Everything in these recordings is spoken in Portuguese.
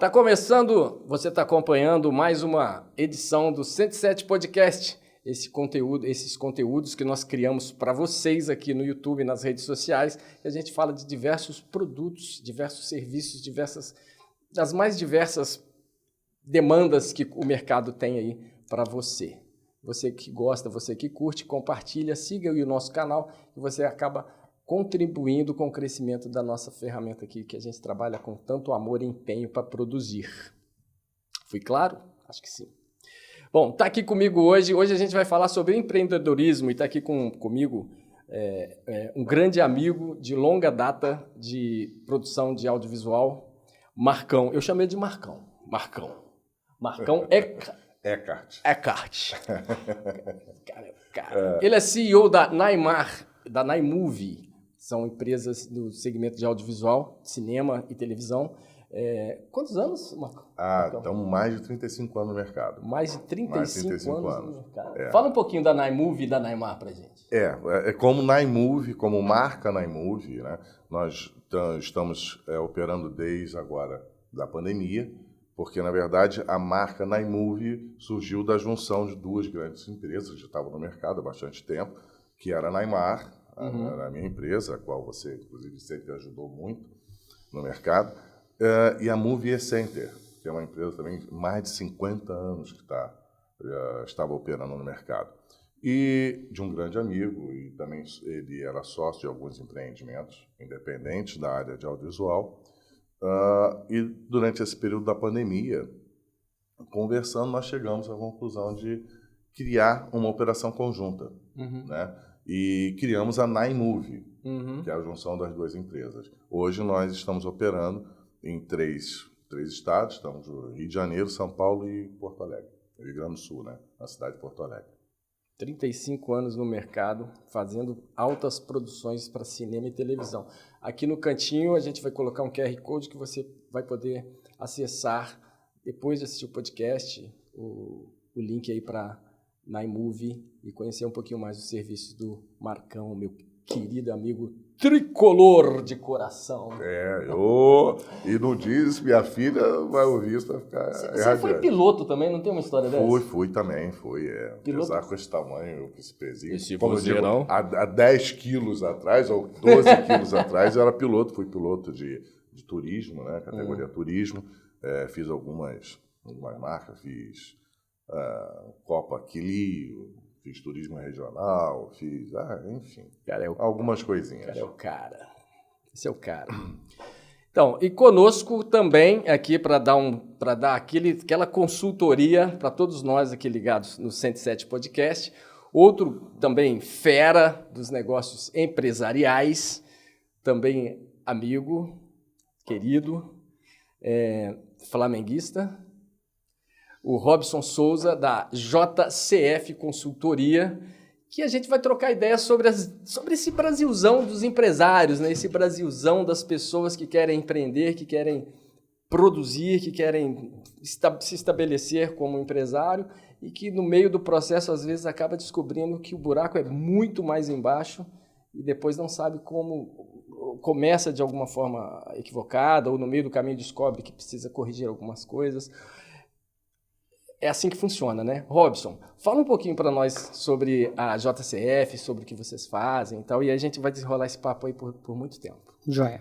Tá começando, você está acompanhando mais uma edição do 107 Podcast. Esses conteúdos que nós criamos para vocês aqui no YouTube e nas redes sociais. E a gente fala de diversos produtos, diversos serviços, das mais diversas demandas que o mercado tem aí para você. Você que gosta, você que curte, compartilha, siga o nosso canal e você acaba contribuindo com o crescimento da nossa ferramenta aqui, que a gente trabalha com tanto amor e empenho para produzir. Fui claro? Acho que sim. Bom, está aqui comigo hoje. Hoje a gente vai falar sobre empreendedorismo e está aqui comigo um grande amigo de longa data de produção de audiovisual, Marcão. Eu chamei de Marcão. Marcão Eckhart. Cara. Ele é CEO da Naimar, da Naimovie. São empresas do segmento de audiovisual, cinema e televisão. Quantos anos, Marcão? Então mais de 35 anos no mercado. Mais de 35 anos no mercado. É. Fala um pouquinho da Naimovie e da Naimar pra gente. Como Naimovie, como marca Naimovie, né? Nós estamos operando desde agora da pandemia, porque, na verdade, a marca Naimovie surgiu da junção de duas grandes empresas que já estavam no mercado há bastante tempo, que era a Naimar, a minha empresa, a qual você, inclusive, sempre ajudou muito no mercado, e a Movie Center, que é uma empresa também de mais de 50 anos que estava operando no mercado. E de um grande amigo, e também ele era sócio de alguns empreendimentos independentes da área de audiovisual. E durante esse período da pandemia, conversando, nós chegamos à conclusão de criar uma operação conjunta, né? E criamos a Naimovie, que é a junção das duas empresas. Hoje nós estamos operando em três estados, estamos no Rio de Janeiro, São Paulo e Porto Alegre, Rio Grande do Sul, né? Na cidade de Porto Alegre. 35 anos no mercado, fazendo altas produções para cinema e televisão. Aqui no cantinho a gente vai colocar um QR Code que você vai poder acessar, depois de assistir o podcast, o link aí para Naimovie e conhecer um pouquinho mais os serviços do Marcão, meu querido amigo tricolor de coração. E não diz, minha filha vai ouvir isso, vai ficar Você foi piloto também, não tem uma história dessa? Fui também. Piloto? Apesar com esse tamanho, esse pezinho. Esse como eu digo, não? há 10 quilos atrás, ou 12 quilos atrás, eu era piloto. Fui piloto de turismo, né? Categoria turismo. Fiz algumas marcas, fiz Copa Quilio, fiz turismo regional, enfim, algumas coisinhas. Esse é o cara. Então, e conosco também aqui para dar aquela consultoria para todos nós aqui ligados no 107 Podcast, outro também fera dos negócios empresariais, também amigo, querido, flamenguista, o Robson Souza, da JCF Consultoria, que a gente vai trocar ideias sobre esse Brasilzão dos empresários, né? Esse Brasilzão das pessoas que querem empreender, que querem produzir, que querem se estabelecer como empresário e que no meio do processo, às vezes, acaba descobrindo que o buraco é muito mais embaixo e depois não sabe como começa de alguma forma equivocada ou no meio do caminho descobre que precisa corrigir algumas coisas. É assim que funciona, né? Robson, fala um pouquinho para nós sobre a JCF, sobre o que vocês fazem e tal, e aí a gente vai desenrolar esse papo aí por muito tempo. Joia.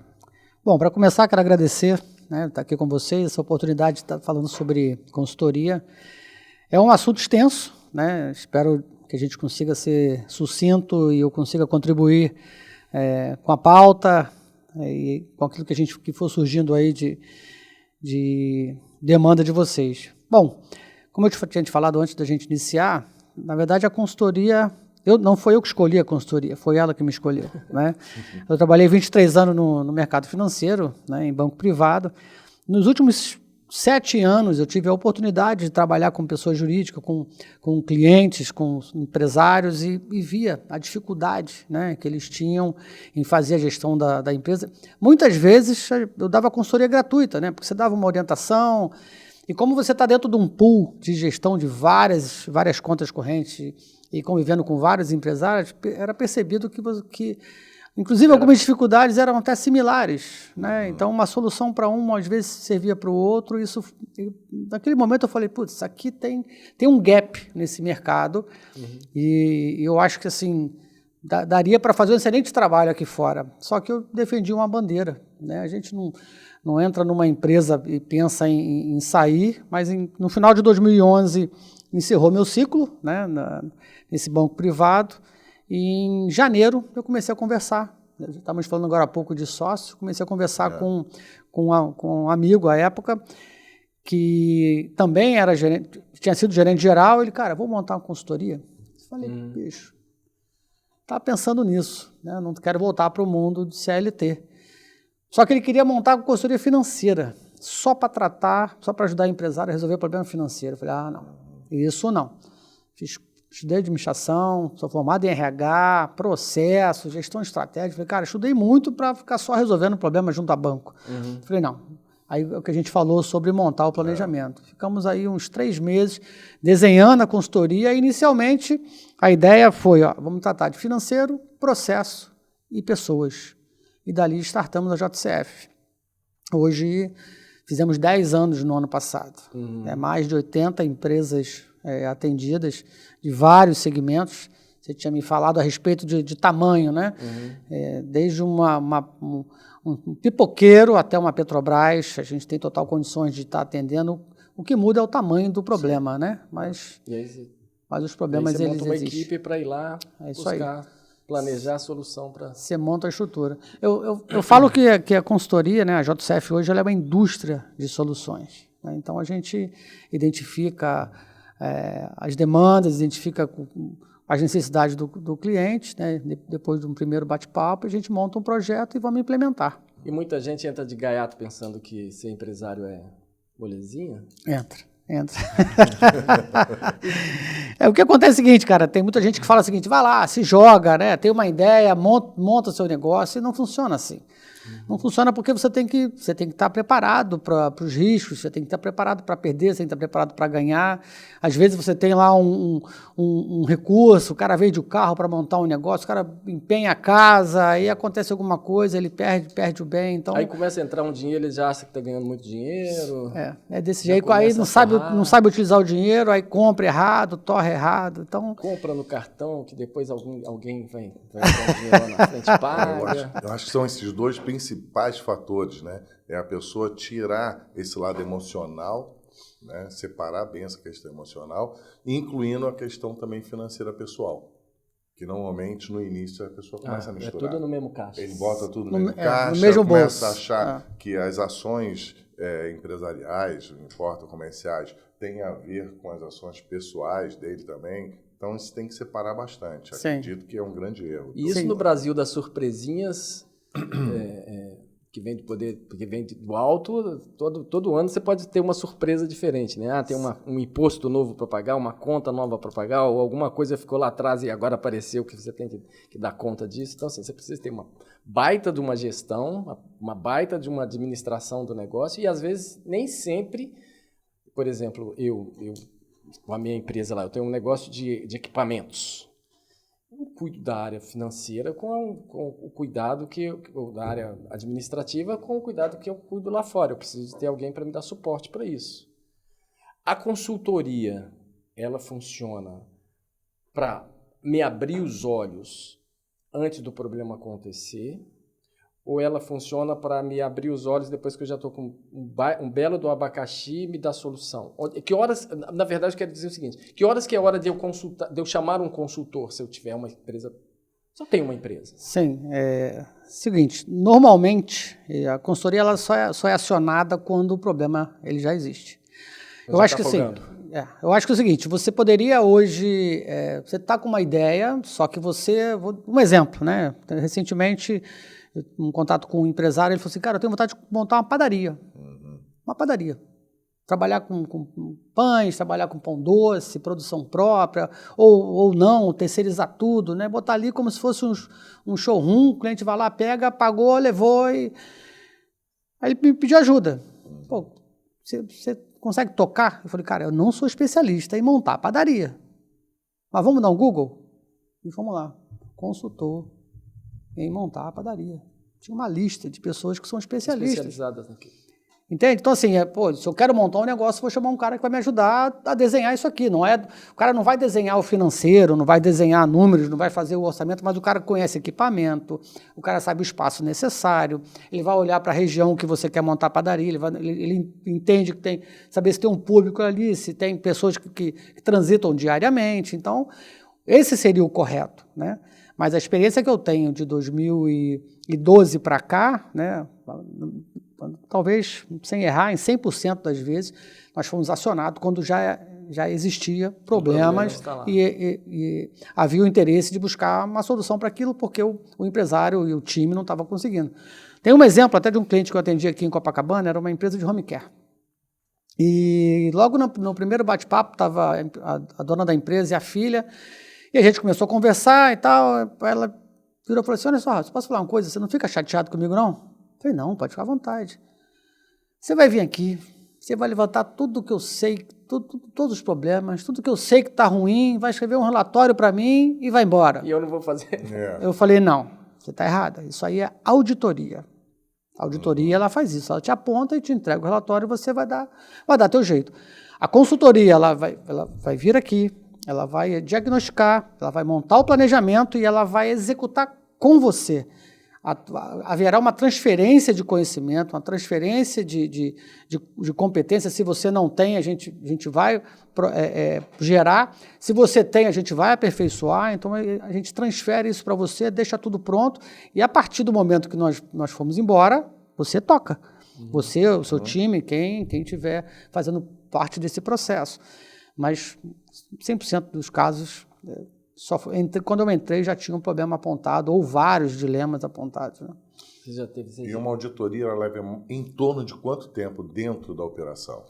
Bom, para começar, quero agradecer, né, estar aqui com vocês, essa oportunidade de estar falando sobre consultoria. É um assunto extenso, né? Espero que a gente consiga ser sucinto e eu consiga contribuir com a pauta e com aquilo que for surgindo aí de demanda de vocês. Bom, como eu tinha te falado antes da gente iniciar, na verdade a consultoria, não foi eu que escolhi a consultoria, foi ela que me escolheu, né? Eu trabalhei 23 anos no mercado financeiro, né, em banco privado. Nos últimos 7 anos eu tive a oportunidade de trabalhar com pessoas jurídicas, com clientes, com empresários e via a dificuldade, né, que eles tinham em fazer a gestão da empresa. Muitas vezes eu dava consultoria gratuita, né, porque você dava uma orientação. E como você está dentro de um pool de gestão de várias contas correntes e convivendo com vários empresários, era percebido que Inclusive, algumas dificuldades eram até similares, né? Então, uma solução para um, às vezes, servia para o outro. Naquele momento, eu falei, putz, aqui tem um gap nesse mercado. E eu acho que, assim, daria para fazer um excelente trabalho aqui fora. Só que eu defendi uma bandeira, né? A gente não entra numa empresa e pensa em sair, mas no final de 2011 encerrou meu ciclo, né, nesse banco privado. E em janeiro eu comecei a conversar. Estávamos falando agora há pouco de sócio. Comecei a conversar com um amigo à época, que também era gerente, tinha sido gerente geral. Ele, cara, vou montar uma consultoria. Eu falei, bicho, estava pensando nisso, né? Não quero voltar para o mundo de CLT. Só que ele queria montar uma consultoria financeira, só para tratar, só para ajudar a empresário a resolver o problema financeiro. Eu falei, não, isso não. Estudei administração, sou formado em RH, processo, gestão estratégica. Falei, cara, estudei muito para ficar só resolvendo problema junto a banco. Falei, não. Aí é o que a gente falou sobre montar o planejamento. Ficamos aí uns 3 meses desenhando a consultoria. Inicialmente, a ideia foi, vamos tratar de financeiro, processo e pessoas. E dali startamos a JCF. Hoje, fizemos 10 anos no ano passado. Mais de 80 empresas atendidas de vários segmentos. Você tinha me falado a respeito de tamanho, né? Desde um pipoqueiro até uma Petrobras, a gente tem total condições de estar atendendo. O que muda é o tamanho do problema, né? Mas os problemas, eles existem. Você monta uma equipe para ir lá buscar, planejar a solução para... Você monta a estrutura. Eu falo que a consultoria, né, a JCF hoje, ela é uma indústria de soluções, né? Então, a gente identifica as demandas, identifica as necessidades do cliente, né? Depois de um primeiro bate-papo, a gente monta um projeto e vamos implementar. E muita gente entra de gaiato pensando que ser empresário é molezinha? Entra. O que acontece é o seguinte, cara, tem muita gente que fala o seguinte, vai lá, se joga, né? Tem uma ideia, monta seu negócio, e não funciona assim. Não funciona porque você tem que estar preparado para os riscos, você tem que estar preparado para perder, você tem que estar preparado para ganhar. Às vezes você tem lá um recurso, o cara vende o carro para montar um negócio, o cara empenha a casa, aí acontece alguma coisa, ele perde o bem. Então, aí começa a entrar um dinheiro, ele já acha que está ganhando muito dinheiro. É desse jeito, aí não sabe utilizar o dinheiro, aí compra errado, torre errado. Então, compra no cartão, que depois alguém vai dar o dinheiro lá na frente e paga. Eu acho que são esses dois principais fatores, né? É a pessoa tirar esse lado emocional, né? Separar bem essa questão emocional, incluindo a questão também financeira pessoal, que normalmente no início a pessoa começa a misturar. É tudo no mesmo caixa. Ele bota tudo no mesmo caixa, no mesmo começa bolso. a achar que as ações empresariais, não importa, comerciais, têm a ver com as ações pessoais dele também. Então isso tem que separar bastante. Sim. Acredito que é um grande erro. E isso no Brasil das surpresinhas, que vem do poder, que vem do alto, todo ano você pode ter uma surpresa diferente, né? Tem um imposto novo para pagar, uma conta nova para pagar, ou alguma coisa ficou lá atrás e agora apareceu que você tem que dar conta disso. Então, assim, você precisa ter uma baita de uma gestão, uma baita de uma administração do negócio, e às vezes nem sempre, por exemplo, eu com a minha empresa lá, eu tenho um negócio de equipamentos. Eu cuido da área financeira com o cuidado da área administrativa com o cuidado que eu cuido lá fora. Eu preciso ter alguém para me dar suporte para isso. A consultoria, ela funciona para me abrir os olhos antes do problema acontecer, ou ela funciona para me abrir os olhos depois que eu já estou com um belo do abacaxi e me dar solução? Que horas, na verdade, eu quero dizer o seguinte, que horas que é hora de eu consultar, de eu chamar um consultor se eu tiver uma empresa, se eu tenho uma empresa? Sim, seguinte, normalmente a consultoria ela só é acionada quando o problema ele já existe. Eu acho que sim. Eu acho que é o seguinte, você poderia hoje, você está com uma ideia, só que um exemplo, né? Recentemente, um contato com um empresário, ele falou assim, cara, eu tenho vontade de montar uma padaria. Uma padaria. Trabalhar com pães, trabalhar com pão doce, produção própria, ou não, terceirizar tudo, né? Botar ali como se fosse um showroom, o cliente vai lá, pega, pagou, levou e... Aí ele me pediu ajuda. Pô, você consegue tocar? Eu falei, cara, eu não sou especialista em montar padaria. Mas vamos dar um Google? E vamos lá. Consultor. em montar a padaria. Tinha uma lista de pessoas que são especialistas. Especializadas naquilo. Entende? Então, assim, se eu quero montar um negócio, vou chamar um cara que vai me ajudar a desenhar isso aqui. O cara não vai desenhar o financeiro, não vai desenhar números, não vai fazer o orçamento, mas o cara conhece equipamento, o cara sabe o espaço necessário, ele vai olhar para a região que você quer montar a padaria, ele entende que tem, saber se tem um público ali, se tem pessoas que transitam diariamente. Então, esse seria o correto, né? Mas a experiência que eu tenho de 2012 para cá, né, talvez, sem errar, em 100% das vezes, nós fomos acionados quando já existia problemas e havia o interesse de buscar uma solução para aquilo, porque o empresário e o time não estavam conseguindo. Tem um exemplo até de um cliente que eu atendi aqui em Copacabana, era uma empresa de home care. E logo no primeiro bate-papo estava a dona da empresa e a filha, e a gente começou a conversar e tal. Ela virou e falou assim: olha só, posso falar uma coisa? Você não fica chateado comigo, não? Eu falei: não, pode ficar à vontade. Você vai vir aqui, você vai levantar tudo que eu sei, todos os problemas, tudo que eu sei que está ruim, vai escrever um relatório para mim e vai embora. E eu não vou fazer. Eu falei: não, você está errada. Isso aí é auditoria. A auditoria, ela faz isso. Ela te aponta e te entrega o relatório e você vai dar teu jeito. A consultoria, ela vai vir aqui, ela vai diagnosticar, ela vai montar o planejamento e ela vai executar com você. Haverá uma transferência de conhecimento, uma transferência de competência. Se você não tem, a gente vai gerar. Se você tem, a gente vai aperfeiçoar. Então, a gente transfere isso para você, deixa tudo pronto. E a partir do momento que nós fomos embora, você toca. Você, o seu time, quem estiver fazendo parte desse processo. Mas 100% dos casos, quando eu entrei, já tinha um problema apontado, ou vários dilemas apontados. Né? Você já teve esse... E uma auditoria, ela leva em torno de quanto tempo dentro da operação?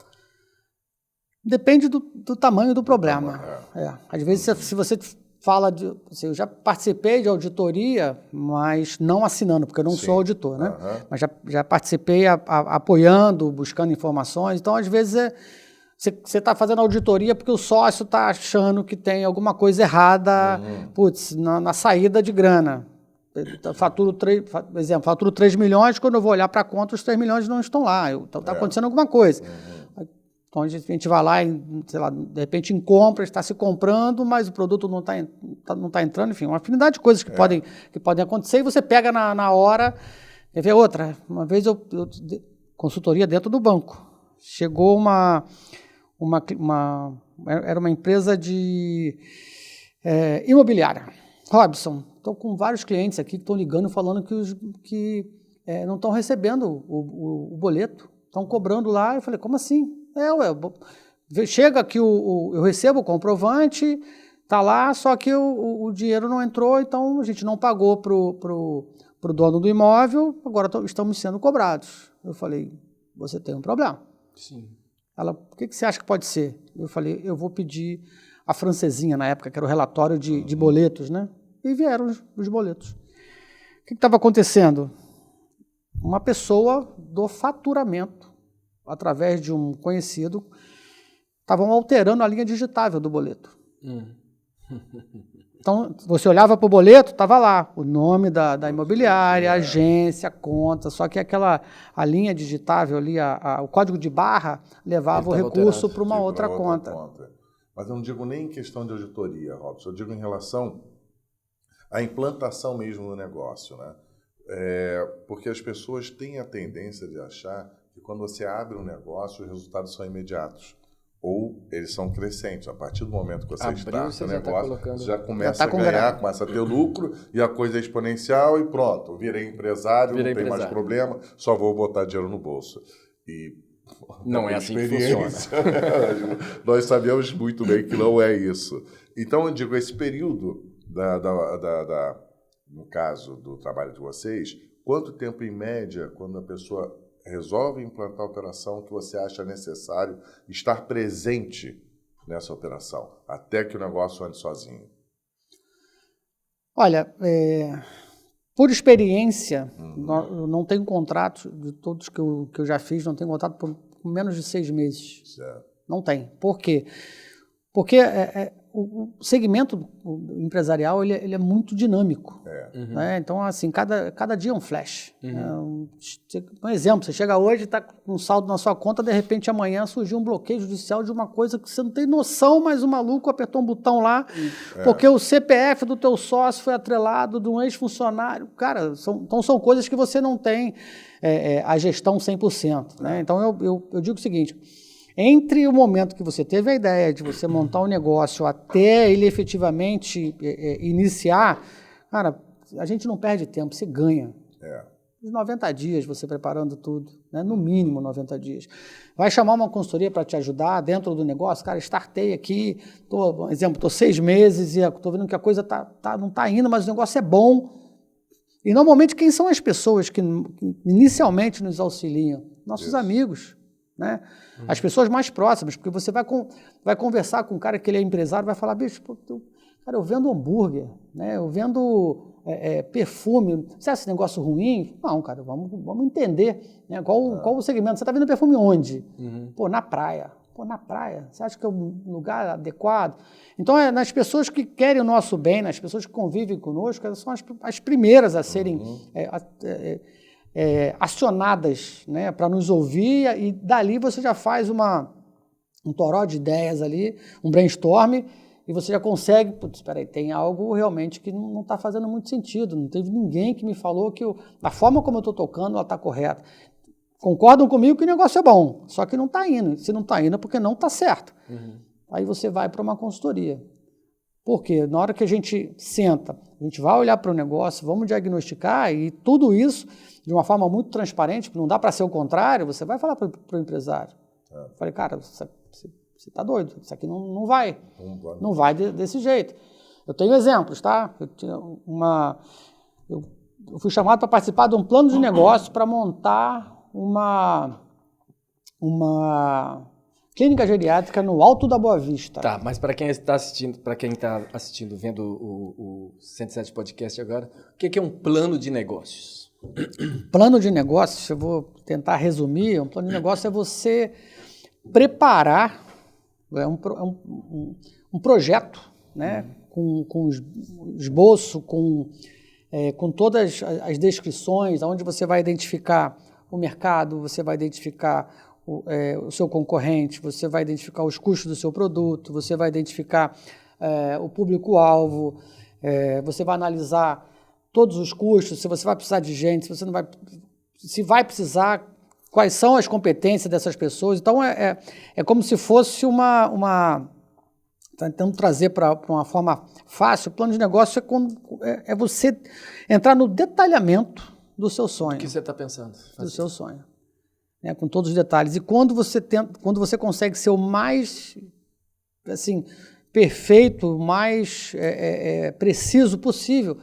Depende do tamanho do problema. Às vezes, se você fala de... eu já participei de auditoria, mas não assinando, porque eu não sou auditor, né? Mas já participei apoiando, buscando informações. Então, às vezes, você está fazendo auditoria porque o sócio está achando que tem alguma coisa errada, na saída de grana. Faturo 3 milhões, quando eu vou olhar para a conta, os 3 milhões não estão lá. Então, está acontecendo alguma coisa. Então, a gente vai lá e, sei lá, de repente, em compras, está se comprando, mas o produto não está entrando. Enfim, uma afinidade de coisas que podem acontecer e você pega na hora. Quer ver outra? Uma vez eu consultoria dentro do banco. Chegou era uma empresa de imobiliária. Robson, estou com vários clientes aqui que estão ligando falando que não estão recebendo o boleto, estão cobrando lá. Eu falei: como assim? Chega aqui, eu recebo o comprovante, está lá, só que o dinheiro não entrou, então a gente não pagou para o dono do imóvel, agora estamos sendo cobrados. Eu falei: você tem um problema. Sim. Ela: o que você acha que pode ser? Eu falei: eu vou pedir a francesinha, na época, que era o relatório de boletos, né? E vieram os boletos. O que estava acontecendo? Uma pessoa do faturamento, através de um conhecido, estavam alterando a linha digitável do boleto. Então, você olhava para o boleto, estava lá o nome da imobiliária, a agência, a conta, só que a linha digitável ali, o código de barra, levava o recurso para uma outra conta. Mas eu não digo nem em questão de auditoria, Robson, eu digo em relação à implantação mesmo do negócio, né? Porque as pessoas têm a tendência de achar que quando você abre um negócio, os resultados são imediatos. Ou eles são crescentes. A partir do momento que você starta o negócio, já começa a ganhar, começa a ter lucro, e a coisa é exponencial e pronto. Virei empresário, não tem mais problema, só vou botar dinheiro no bolso. E não é assim que funciona. Nós sabemos muito bem que não é isso. Então, eu digo, esse período, no caso do trabalho de vocês, quanto tempo em média, quando a pessoa resolve implantar a operação, que você acha necessário estar presente nessa operação, até que o negócio ande sozinho? Olha, por experiência, eu não tenho contrato, de todos que eu já fiz, não tenho contrato por menos de 6 meses. Certo. Não tem. Por quê? Porque o segmento empresarial ele é muito dinâmico. Né? Então, assim, cada dia é um flash. Um exemplo, você chega hoje, está com um saldo na sua conta, de repente amanhã surgiu um bloqueio judicial de uma coisa que você não tem noção, mas o maluco apertou um botão lá, porque o CPF do teu sócio foi atrelado de um ex-funcionário. Cara, são coisas que você não tem a gestão 100%. Né? Então, eu digo o seguinte... Entre o momento que você teve a ideia de você montar um negócio até ele efetivamente iniciar, cara, a gente não perde tempo, você ganha. Uns 90 dias você preparando tudo, né? No mínimo 90 dias. Vai chamar uma consultoria para te ajudar dentro do negócio? Cara, startei aqui, estou 6 meses e estou vendo que a coisa não está indo, mas o negócio é bom. E normalmente quem são as pessoas que inicialmente nos auxiliam? Nossos amigos. Né? As pessoas mais próximas, porque você vai conversar com um cara que ele é empresário, vai falar, bicho, cara, eu vendo hambúrguer, né? Eu vendo perfume, você acha esse negócio ruim? Não, cara, vamos entender, né? Qual o segmento, você está vendo perfume onde? Pô, na praia, você acha que é um lugar adequado? Então, nas pessoas que querem o nosso bem, nas pessoas que convivem conosco, elas são as primeiras a serem acionadas, né, para nos ouvir, e dali você já faz um toró de ideias ali, um brainstorm, e você já consegue, espera aí, tem algo realmente que não está fazendo muito sentido, não teve ninguém que me falou que a forma como eu estou tocando, ela está correta. Concordam comigo que o negócio é bom, só que não está indo. Se não está indo é porque não está certo. Aí você vai para uma consultoria. Por quê? Na hora que a gente senta, a gente vai olhar para o negócio, vamos diagnosticar, e tudo isso de uma forma muito transparente, não dá para ser o contrário, você vai falar para o empresário. Falei, cara, você está doido, isso aqui não vai. Não vai desse jeito. Eu tenho exemplos, tá? Eu fui chamado para participar de um plano de negócio para montar uma clínica geriátrica no Alto da Boa Vista. Tá, mas para quem está assistindo, vendo o 107 Podcast agora, o que é um plano de negócios? Plano de negócios, eu vou tentar resumir, um plano de negócio é você preparar um projeto, né, com esboço, com todas as descrições, onde você vai identificar o mercado, você vai identificar o seu concorrente, você vai identificar os custos do seu produto, você vai identificar o público-alvo, você vai analisar todos os custos, se você vai precisar de gente, se vai precisar, quais são as competências dessas pessoas. Então, é como se fosse tentando trazer para uma forma fácil. O plano de negócio é você entrar no detalhamento do seu sonho. O que você está pensando? Do seu sonho. Né, com todos os detalhes. E quando você consegue ser o mais assim, perfeito, o mais preciso possível,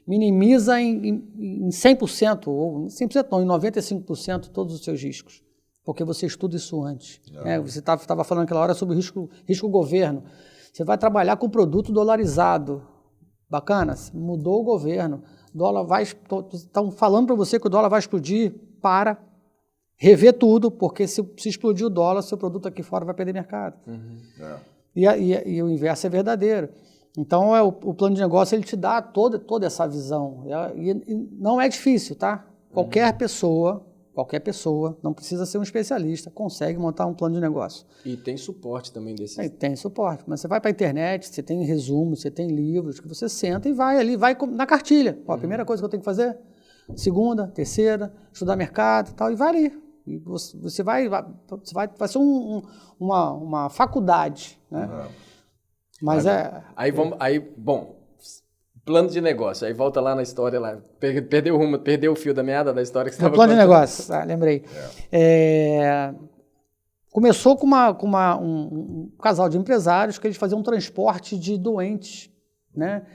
minimiza em 100%, ou 100% não, em 95% todos os seus riscos. Porque você estuda isso antes. Né? Você estava falando aquela hora sobre risco governo. Você vai trabalhar com produto dolarizado. Bacana? Mudou o governo. Estão falando para você que o dólar vai explodir. Rever tudo, porque se explodir o dólar, seu produto aqui fora vai perder mercado. E o inverso é verdadeiro. Então, o plano de negócio ele te dá toda essa visão. E não é difícil, tá? Qualquer pessoa, não precisa ser um especialista, consegue montar um plano de negócio. E tem suporte também desse? Tem suporte, mas você vai para a internet, você tem resumos, você tem livros, que você senta e vai na cartilha. A primeira coisa que eu tenho que fazer, segunda, terceira, estudar mercado e tal, e vai ali. E você vai ser uma faculdade, né? Mas plano de negócio, aí volta lá na história, lá, perdeu o fio da meada da história que você estava contando. Plano de negócio, lembrei. Começou com um casal de empresários que eles faziam um transporte de doentes, né?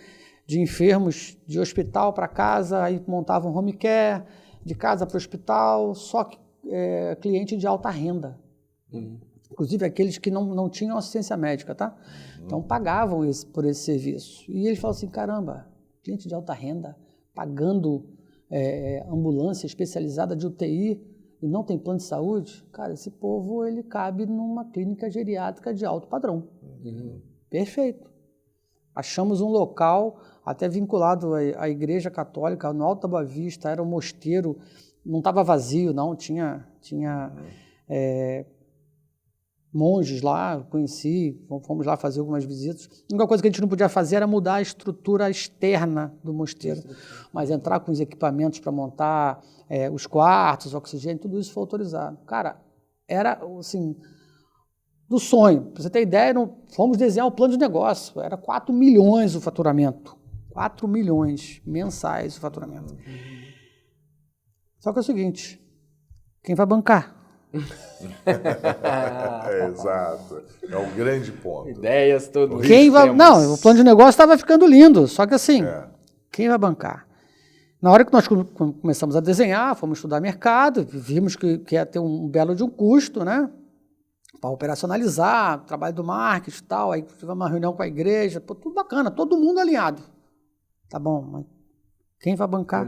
De enfermos de hospital para casa, aí montavam home care, de casa para o hospital, só que cliente de alta renda. Inclusive aqueles que não tinham assistência médica, tá? Então pagavam por esse serviço. E eles falaram assim, caramba, cliente de alta renda pagando ambulância especializada de UTI e não tem plano de saúde? Cara, esse povo ele cabe numa clínica geriátrica de alto padrão. Perfeito. Achamos um local até vinculado à Igreja Católica, no Alto da Boa Vista, era um mosteiro, não estava vazio, não, tinha monges lá, conheci, fomos lá fazer algumas visitas. A única coisa que a gente não podia fazer era mudar a estrutura externa do mosteiro, mas entrar com os equipamentos para montar os quartos, oxigênio, tudo isso foi autorizado. Cara, era assim, do sonho. Para você ter ideia, fomos desenhar o plano de negócio, era 4 milhões o faturamento, 4 milhões mensais o faturamento. Só que é o seguinte, quem vai bancar? Exato. É um grande ponto. Ideias, tudo. Não, o plano de negócio estava ficando lindo, só que assim, quem vai bancar? Na hora que nós começamos a desenhar, fomos estudar mercado, vimos que ia ter um belo de um custo, né? Para operacionalizar, trabalho do marketing e tal, aí tivemos uma reunião com a igreja, pô, tudo bacana, todo mundo alinhado. Tá bom, mas quem vai bancar?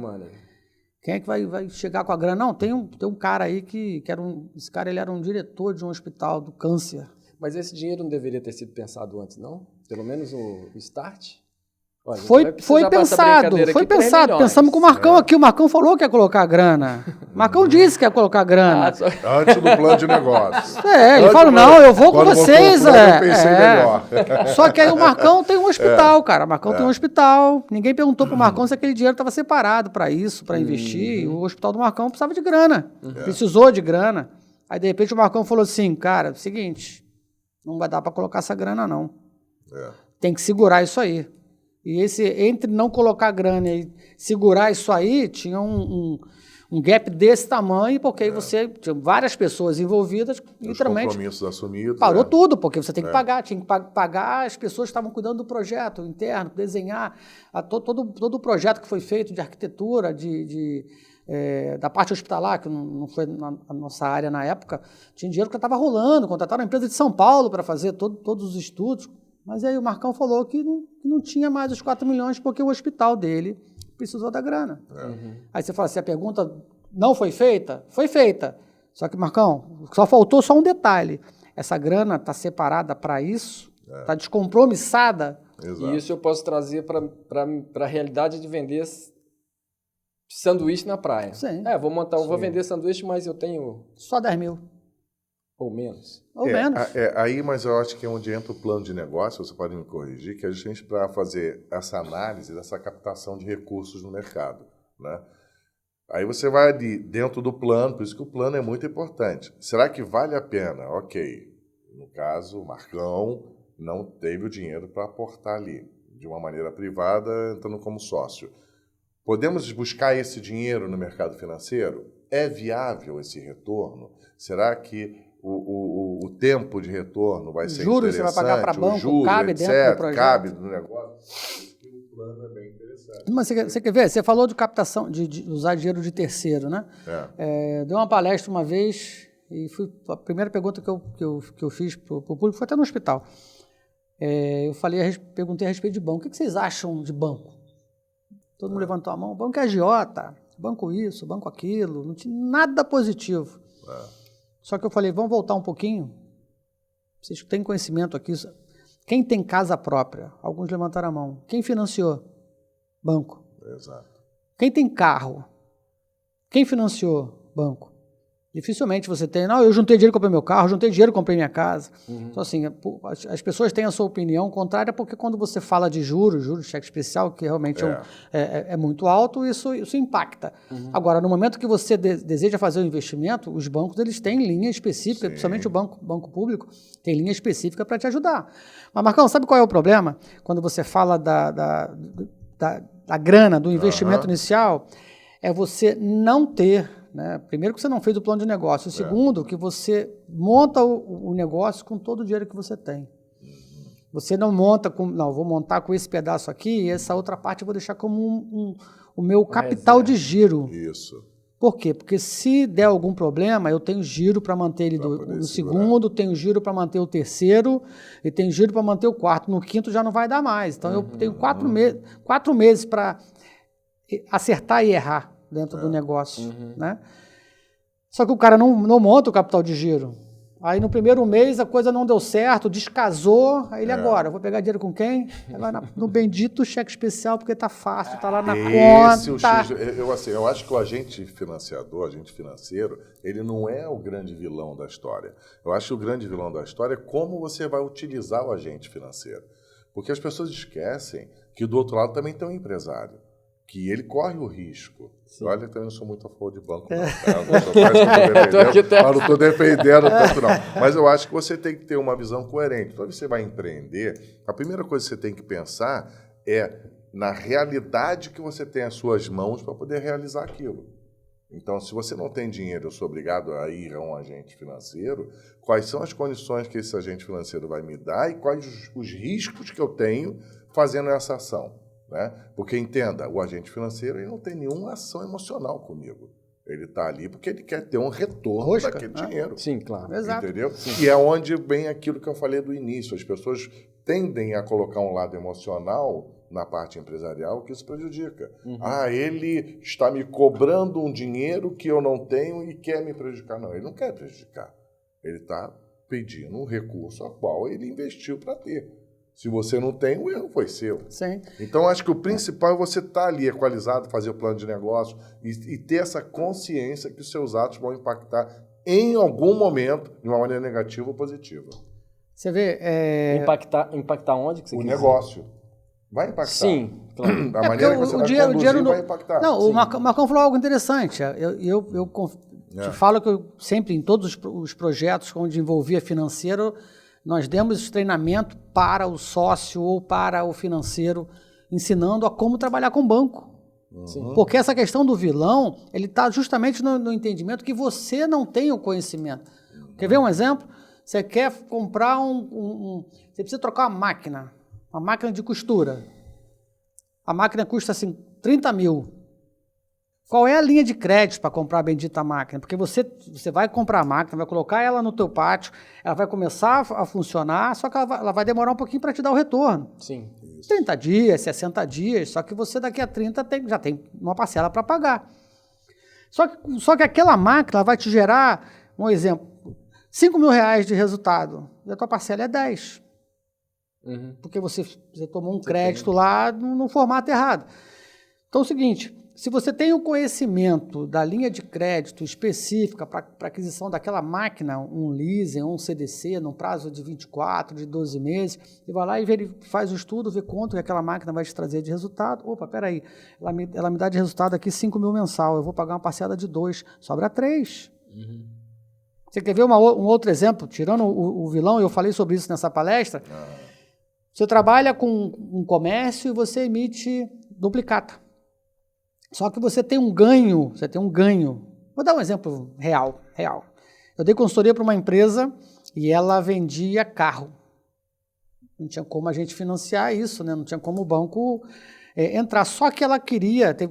Quem é que vai chegar com a grana? Não, tem um cara aí que era esse cara ele era um diretor de um hospital do câncer. Mas esse dinheiro não deveria ter sido pensado antes, não? Pelo menos o start? Olha, foi pensado. Pensamos com o Marcão aqui. O Marcão falou que ia colocar grana. O Marcão disse que ia colocar grana. Antes do plano de negócio. Ele falou, não, eu vou com vocês. Eu pensei melhor. Só que aí o Marcão tem um hospital, cara. O Marcão tem um hospital. Ninguém perguntou pro Marcão se aquele dinheiro estava separado para isso, para investir. O hospital do Marcão precisava de grana. Precisou de grana. Aí, de repente, o Marcão falou assim, cara, seguinte, não vai dar para colocar essa grana, não. Tem que segurar isso aí. E entre não colocar grana e segurar isso aí, tinha um gap desse tamanho, porque aí você tinha várias pessoas envolvidas, literalmente. Os compromissos assumidos. Parou tudo, porque você tem que pagar, tinha que pagar as pessoas que estavam cuidando do projeto interno, desenhar, todo o projeto que foi feito de arquitetura, da parte hospitalar, que não foi a nossa área na época, tinha dinheiro que estava rolando, contrataram uma empresa de São Paulo para fazer todos os estudos. Mas aí o Marcão falou que não tinha mais os 4 milhões porque o hospital dele precisou da grana. Aí você fala, se a pergunta não foi feita, foi feita. Só que, Marcão, só faltou só um detalhe. Essa grana está separada para isso, está descompromissada. Exato. E isso eu posso trazer para a realidade de vender sanduíche na praia. Sim. Vou vender sanduíche, mas eu tenho... Só 10 mil. Ou menos. Aí, mas eu acho que é onde entra o plano de negócio, você pode me corrigir, que a gente, para fazer essa análise, essa captação de recursos no mercado, né? Aí você vai ali dentro do plano, por isso que o plano é muito importante. Será que vale a pena? Ok. No caso, o Marcão não teve o dinheiro para aportar ali, de uma maneira privada, entrando como sócio. Podemos buscar esse dinheiro no mercado financeiro? É viável esse retorno? Será que o tempo de retorno vai ser juros interessante? Você vai pagar para banco, juros, cabe etc, dentro do projeto. Cabe no negócio. O plano é bem interessante. Mas você quer ver? Você falou de captação, de usar dinheiro de terceiro, né? Dei uma palestra uma vez e a primeira pergunta que eu fiz para o público foi até no hospital. Eu perguntei a respeito de banco. O que vocês acham de banco? Todo mundo levantou a mão. Banco é agiota, banco isso, banco aquilo. Não tinha nada positivo. Só que eu falei, vamos voltar um pouquinho. Vocês têm conhecimento aqui. Quem tem casa própria? Alguns levantaram a mão. Quem financiou? Banco. Exato. Quem tem carro? Quem financiou? Banco. Dificilmente você tem, não, eu juntei dinheiro e comprei meu carro, juntei dinheiro e comprei minha casa. Então, assim, as pessoas têm a sua opinião contrária, porque quando você fala de juros, cheque especial, que realmente é muito alto, isso impacta. Agora, no momento que você deseja fazer o investimento, os bancos eles têm linha específica, principalmente o banco público, tem linha específica para te ajudar. Mas, Marcão, sabe qual é o problema? Quando você fala da grana, do investimento inicial, é você não ter... Né? Primeiro que você não fez o plano de negócio. Segundo, que você monta o negócio com todo o dinheiro que você tem. Você não monta vou montar com esse pedaço aqui e essa outra parte eu vou deixar como o meu capital de giro. Isso. Por quê? Porque se der algum problema, eu tenho giro para manter ele no segundo, tenho giro para manter o terceiro e tenho giro para manter o quarto. No quinto já não vai dar mais. Então eu tenho 4 meses para acertar e errar dentro do negócio, né? Só que o cara não monta o capital de giro. Aí no primeiro mês a coisa não deu certo, descasou, aí ele agora, vou pegar dinheiro com quem? Agora no bendito cheque especial, porque tá fácil, tá lá na conta. Eu acho que o agente financeiro, ele não é o grande vilão da história. Eu acho que o grande vilão da história é como você vai utilizar o agente financeiro. Porque as pessoas esquecem que do outro lado também tem um empresário, que ele corre o risco. Sim. Olha, eu também não sou muito a favor de banco, não. Não estou defendendo tanto, não. Mas eu acho que você tem que ter uma visão coerente. Quando você vai empreender, a primeira coisa que você tem que pensar é na realidade que você tem às suas mãos para poder realizar aquilo. Então, se você não tem dinheiro, eu sou obrigado a ir a um agente financeiro, quais são as condições que esse agente financeiro vai me dar e quais os riscos que eu tenho fazendo essa ação. Né? Porque, entenda, o agente financeiro ele não tem nenhuma ação emocional comigo. Ele está ali porque ele quer ter um retorno daquele dinheiro. Sim, claro. Exato. Entendeu? Sim. E é onde vem aquilo que eu falei do início. As pessoas tendem a colocar um lado emocional na parte empresarial que isso prejudica. Ele está me cobrando um dinheiro que eu não tenho e quer me prejudicar. Não, ele não quer prejudicar. Ele está pedindo um recurso ao qual ele investiu para ter. Se você não tem, o erro foi seu. Sim. Então, acho que o principal é você estar ali equalizado, fazer o plano de negócio e ter essa consciência que os seus atos vão impactar em algum momento de uma maneira negativa ou positiva. Você vê... Impactar onde? Que você o negócio. Vai impactar. Sim, claro. A maneira que você vai conduzir vai impactar. Não, o Marcão falou algo interessante. Eu te falo que eu sempre, em todos os projetos onde envolvia financeiro, nós demos treinamento para o sócio ou para o financeiro, ensinando a como trabalhar com banco. Porque essa questão do vilão, ele está justamente no entendimento que você não tem o conhecimento. Quer ver um exemplo? Você quer comprar você precisa trocar uma máquina de costura. A máquina custa assim 30 mil. Qual é a linha de crédito para comprar a bendita máquina? Porque você vai comprar a máquina, vai colocar ela no teu pátio, ela vai começar a funcionar, só que ela vai demorar um pouquinho para te dar o retorno. Sim. 30 dias, 60 dias, só que você daqui a 30 já tem uma parcela para pagar. Só que aquela máquina vai te gerar, um exemplo, 5 mil reais de resultado, e a tua parcela é 10. Porque você tomou um crédito lá no formato errado. Então é o seguinte... Se você tem o conhecimento da linha de crédito específica para aquisição daquela máquina, um leasing, um CDC, num prazo de 24, de 12 meses, e vai lá e faz o estudo, vê quanto que aquela máquina vai te trazer de resultado. Opa, peraí, ela me dá de resultado aqui 5 mil mensal, eu vou pagar uma parcela de 2, sobra 3. Você quer ver um outro exemplo? Tirando o vilão, eu falei sobre isso nessa palestra. Você trabalha com um comércio e você emite duplicata. Só que você tem um ganho. Vou dar um exemplo real. Eu dei consultoria para uma empresa e ela vendia carro. Não tinha como a gente financiar isso, né? Não tinha como o banco entrar. Só que ela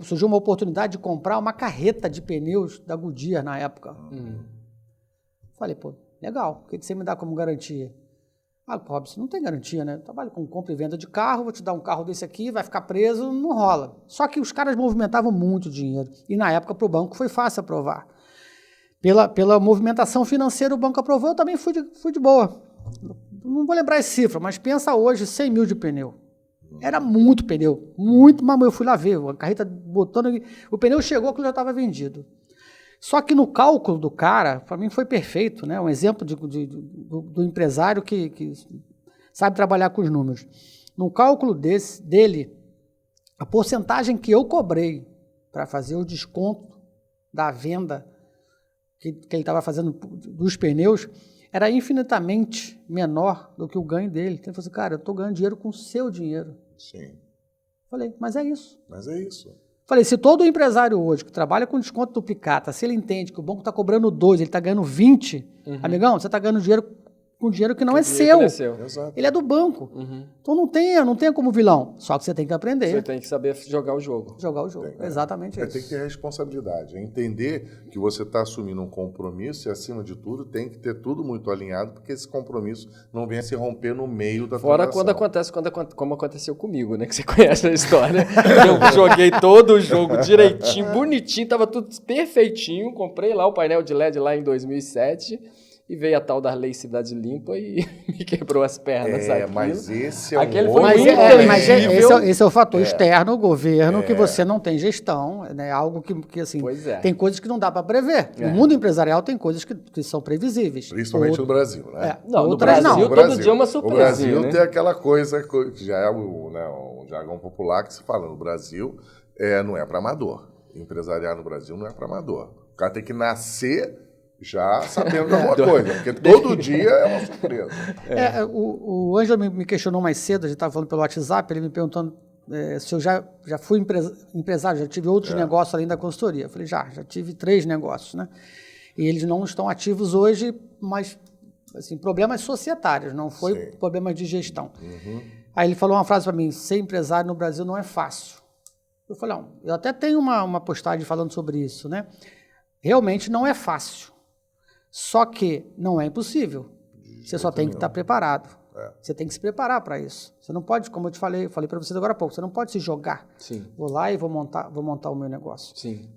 surgiu uma oportunidade de comprar uma carreta de pneus da Goodyear na época. Falei, pô, legal, o que você me dá como garantia? Robson, não tem garantia, né? Eu trabalho com compra e venda de carro, vou te dar um carro desse aqui, vai ficar preso, não rola. Só que os caras movimentavam muito dinheiro. E na época para o banco foi fácil aprovar. Pela movimentação financeira o banco aprovou, eu também fui de boa. Não vou lembrar essa cifra, mas pensa hoje, 100 mil de pneu. Era muito pneu, mas eu fui lá ver, a carreta botando, o pneu chegou que já estava vendido. Só que no cálculo do cara, para mim foi perfeito, né? Um exemplo do empresário que sabe trabalhar com os números. No cálculo dele, a porcentagem que eu cobrei para fazer o desconto da venda que ele estava fazendo dos pneus era infinitamente menor do que o ganho dele. Então ele falou assim, cara, eu estou ganhando dinheiro com o seu dinheiro. Sim. Falei, mas é isso. Falei, se todo empresário hoje que trabalha com desconto duplicata, se ele entende que o banco está cobrando 2, ele está ganhando 20, amigão, você está ganhando dinheiro com dinheiro que não é seu. Ele é do banco. Então não tenha como vilão. Só que você tem que aprender. Você tem que saber jogar o jogo. Exatamente isso. Tem que ter responsabilidade. É entender que você está assumindo um compromisso e, acima de tudo, tem que ter tudo muito alinhado, porque esse compromisso não venha se romper no meio da transação. Fora como aconteceu comigo, né? Que você conhece a história. Eu joguei todo o jogo direitinho, bonitinho, estava tudo perfeitinho. Comprei lá o painel de LED lá em 2007. e veio a tal da Lei Cidade Limpa e me quebrou as pernas. Mas esse é Aquele um foi outro Mas nível. esse é o fator externo, o governo, que você não tem gestão, né? Algo que assim, tem coisas que não dá para prever. No mundo empresarial tem coisas que são previsíveis. Principalmente no Brasil, né? Não, no Outras Brasil, não. todo dia é uma surpresa. O Brasil né? tem aquela coisa que já é um jargão popular que se fala no Brasil, não é para amador. Empresariar no Brasil não é para amador. O cara tem que nascer já sabendo de alguma coisa, porque todo dia é uma surpresa. O Ângelo me questionou mais cedo, a gente estava falando pelo WhatsApp, ele me perguntando se eu já fui empresário, já tive outros negócios além da consultoria. Eu falei, já tive 3 negócios, né? E eles não estão ativos hoje, mas assim, problemas societários, não foi problemas de gestão. Aí ele falou uma frase para mim, ser empresário no Brasil não é fácil. Eu falei, não, eu até tenho uma postagem falando sobre isso, né? Realmente não é fácil. Só que não é impossível. Você só tem que estar preparado. Você tem que se preparar para isso. Você não pode, como eu falei para vocês agora há pouco, você não pode se jogar. Sim. Vou lá e vou montar o meu negócio. Sim.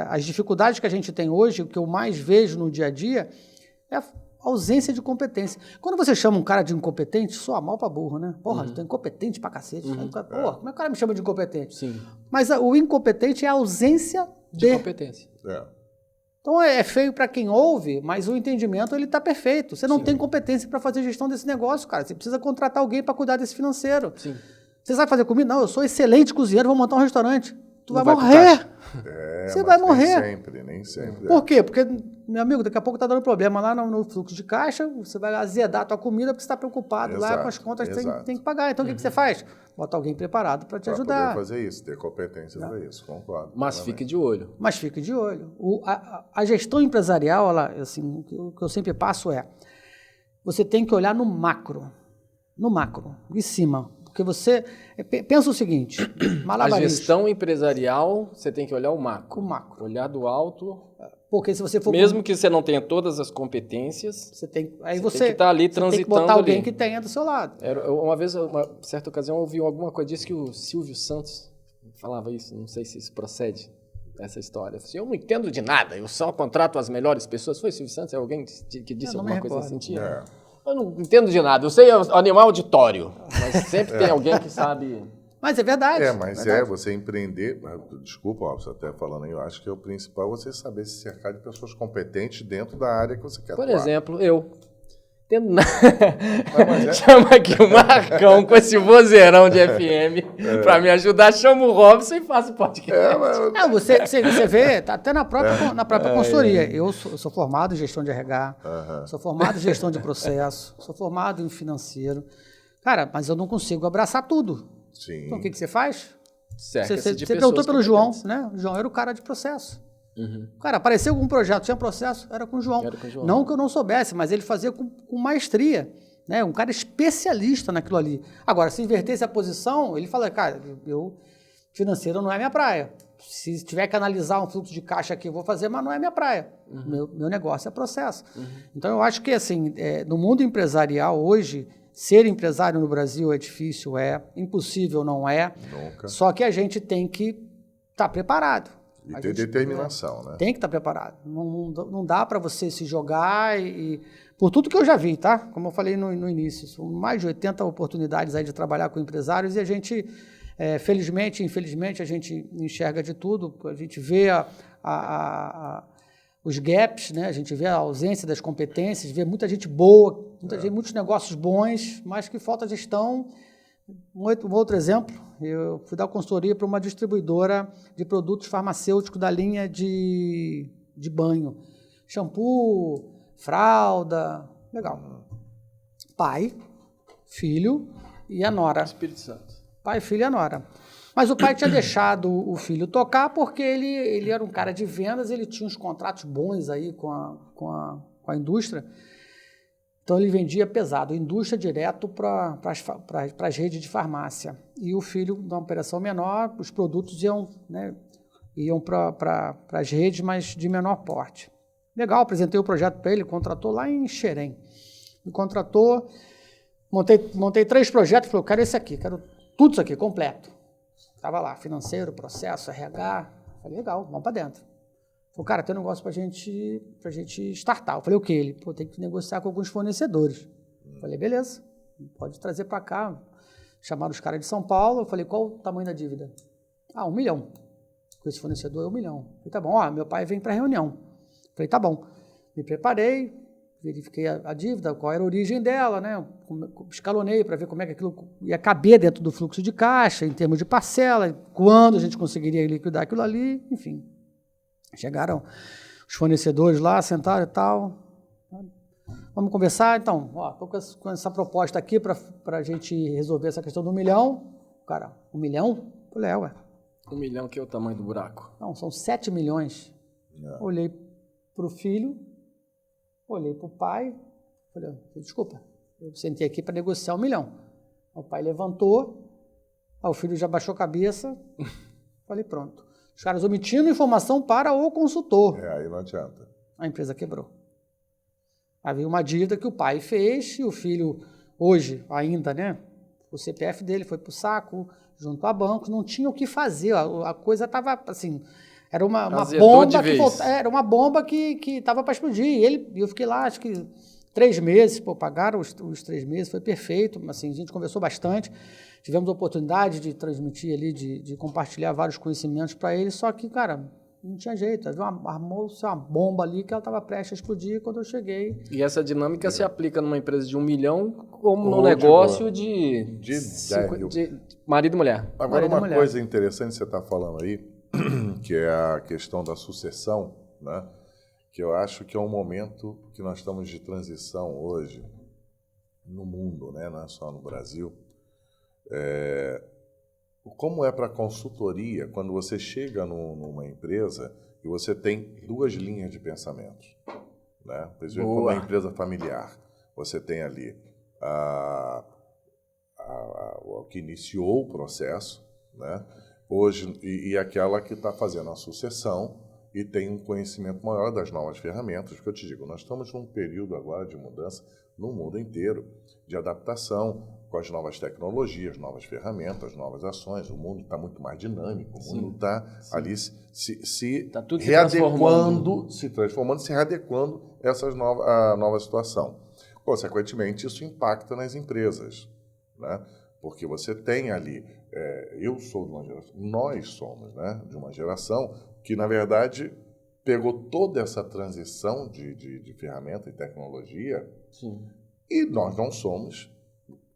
As dificuldades que a gente tem hoje, o que eu mais vejo no dia a dia, é a ausência de competência. Quando você chama um cara de incompetente, soa mal para burro, né? Porra, tu é incompetente pra cacete. Porra, como é que o cara me chama de incompetente? Sim. Mas o incompetente é a ausência de competência. Então é feio para quem ouve, mas o entendimento ele está perfeito. Você não tem competência para fazer gestão desse negócio, cara. Você precisa contratar alguém para cuidar desse financeiro. Sim. Você sabe fazer comida? Não, eu sou excelente cozinheiro, vou montar um restaurante. Tu vai morrer. Você vai morrer. Nem sempre. Por quê? Porque, meu amigo, daqui a pouco está dando problema lá no fluxo de caixa, você vai azedar a tua comida porque você está preocupado lá com as contas que tem que pagar. Então o que você faz? Bota alguém preparado para te ajudar. Poder fazer isso, ter competência para isso, concordo. Mas fique de olho. A gestão empresarial, assim, o que eu sempre passo você tem que olhar no macro, de cima. Porque você pensa o seguinte, a gestão empresarial, você tem que olhar o macro. Olhar do alto. Porque se você for... Mesmo que você não tenha todas as competências, você tem que estar ali transitando. Tem que botar alguém que tenha do seu lado. Uma vez, uma certa ocasião, eu ouvi alguma coisa, disse que o Silvio Santos falava isso, não sei se isso procede, essa história. Assim, eu não entendo de nada, eu só contrato as melhores pessoas. Foi o Silvio Santos? É alguém que disse alguma coisa nesse sentido? Eu não entendo de nada, eu sei animal auditório, mas sempre tem alguém que sabe... Mas é verdade. Você empreender... Desculpa, você até falando aí, eu acho que o principal é você saber se cercar de pessoas competentes dentro da área que você quer atuar. Por exemplo, eu... Chama aqui o Marcão com esse vozeirão de FM para me ajudar. Chama o Robson e faça o podcast. Você vê, tá até na própria consultoria. Eu sou formado em gestão de RH, sou formado em gestão de processo, sou formado em financeiro. Cara, mas eu não consigo abraçar tudo. Sim. Então o que você faz? Você perguntou pelo João, né? O João era o cara de processo. Cara, apareceu algum projeto, tinha processo, era com o João. Não que eu não soubesse, mas ele fazia com maestria, né? Um cara especialista naquilo ali. Agora, se invertesse a posição, ele fala, cara, financeiro não é minha praia. Se tiver que analisar um fluxo de caixa aqui, eu vou fazer, mas não é minha praia. Meu negócio é processo. Então, eu acho que, assim, no mundo empresarial hoje, ser empresário no Brasil é difícil, impossível, não é. Nunca. Só que a gente tem que estar preparado. E ter determinação, né? Tem que estar preparado. Não dá para você se jogar por tudo que eu já vi, tá? Como eu falei no início, são mais de 80 oportunidades aí de trabalhar com empresários e a gente, felizmente, infelizmente, a gente enxerga de tudo, a gente vê os gaps, né? A gente vê a ausência das competências, vê muita gente boa, muitos negócios bons, mas que falta gestão. Um outro exemplo, eu fui dar consultoria para uma distribuidora de produtos farmacêuticos da linha de banho. Shampoo, fralda, legal. Pai, filho e a nora. Espírito Santo. Pai, filho e a nora. Mas o pai tinha deixado o filho tocar porque ele era um cara de vendas, ele tinha uns contratos bons aí com a indústria. Então, ele vendia pesado, indústria direto para as redes de farmácia. E o filho, numa operação menor, os produtos iam para as redes, mas de menor porte. Legal, apresentei o projeto para ele, contratou lá em Xerém. Me contratou, montei 3 projetos, falei, eu quero esse aqui, quero tudo isso aqui, completo. Estava lá, financeiro, processo, RH. Falei, legal, vamos para dentro. Falou, cara, tem um negócio pra gente startar. Eu falei, o quê? Ele, pô, tem que negociar com alguns fornecedores. Eu falei, beleza, pode trazer para cá. Chamaram os caras de São Paulo. Eu falei, qual o tamanho da dívida? 1 milhão. Com esse fornecedor é 1 milhão. Eu falei, tá bom, meu pai vem para a reunião. Eu falei, tá bom. Me preparei, verifiquei a dívida, qual era a origem dela, né? Escalonei para ver como é que aquilo ia caber dentro do fluxo de caixa, em termos de parcela, quando a gente conseguiria liquidar aquilo ali, enfim. Chegaram os fornecedores lá, sentaram e tal. Vamos conversar? Então, estou com essa proposta aqui para a gente resolver essa questão do 1 milhão. Cara, 1 milhão? Eu falei, ué. 1 milhão que é o tamanho do buraco? Não, são 7 milhões. Olhei para o filho, olhei para o pai, falei, desculpa, eu sentei aqui para negociar 1 milhão. O pai levantou, o filho já baixou a cabeça, falei, pronto. Os caras omitindo informação para o consultor. Aí não adianta. A empresa quebrou. Havia uma dívida que o pai fez e o filho, hoje ainda, né? O CPF dele foi para o saco, junto a bancos, não tinha o que fazer. A coisa estava assim, era uma bomba que voltava, era uma bomba que estava para explodir. E eu fiquei lá, acho que 3 meses, pagaram os 3 meses, foi perfeito. Assim, a gente conversou bastante, tivemos a oportunidade de transmitir ali, de compartilhar vários conhecimentos para ele, só que, cara, não tinha jeito, armou-se uma bomba ali que ela estava prestes a explodir quando eu cheguei. E essa dinâmica se aplica numa empresa de 1 milhão como no negócio de 10 mil. De marido e mulher. Agora, uma coisa interessante que você está falando aí, que é a questão da sucessão, né? Que eu acho que é um momento que nós estamos de transição hoje no mundo, né? Não é só no Brasil. Como é para a consultoria, quando você chega numa empresa e você tem 2 linhas de pensamento, né? Por exemplo, como uma empresa familiar, você tem ali o que iniciou o processo, né? Hoje, e aquela que está fazendo a sucessão e tem um conhecimento maior das novas ferramentas, porque eu te digo, nós estamos num período agora de mudança no mundo inteiro, de adaptação com as novas tecnologias, novas ferramentas, novas ações. O mundo está muito mais dinâmico, o mundo está ali se readequando, se transformando, se readequando a essa nova situação. Consequentemente, isso impacta nas empresas, né? Porque você tem ali, eu sou de uma geração, nós somos, né, de uma geração que, na verdade, pegou toda essa transição de ferramenta e tecnologia. Sim. E nós não somos.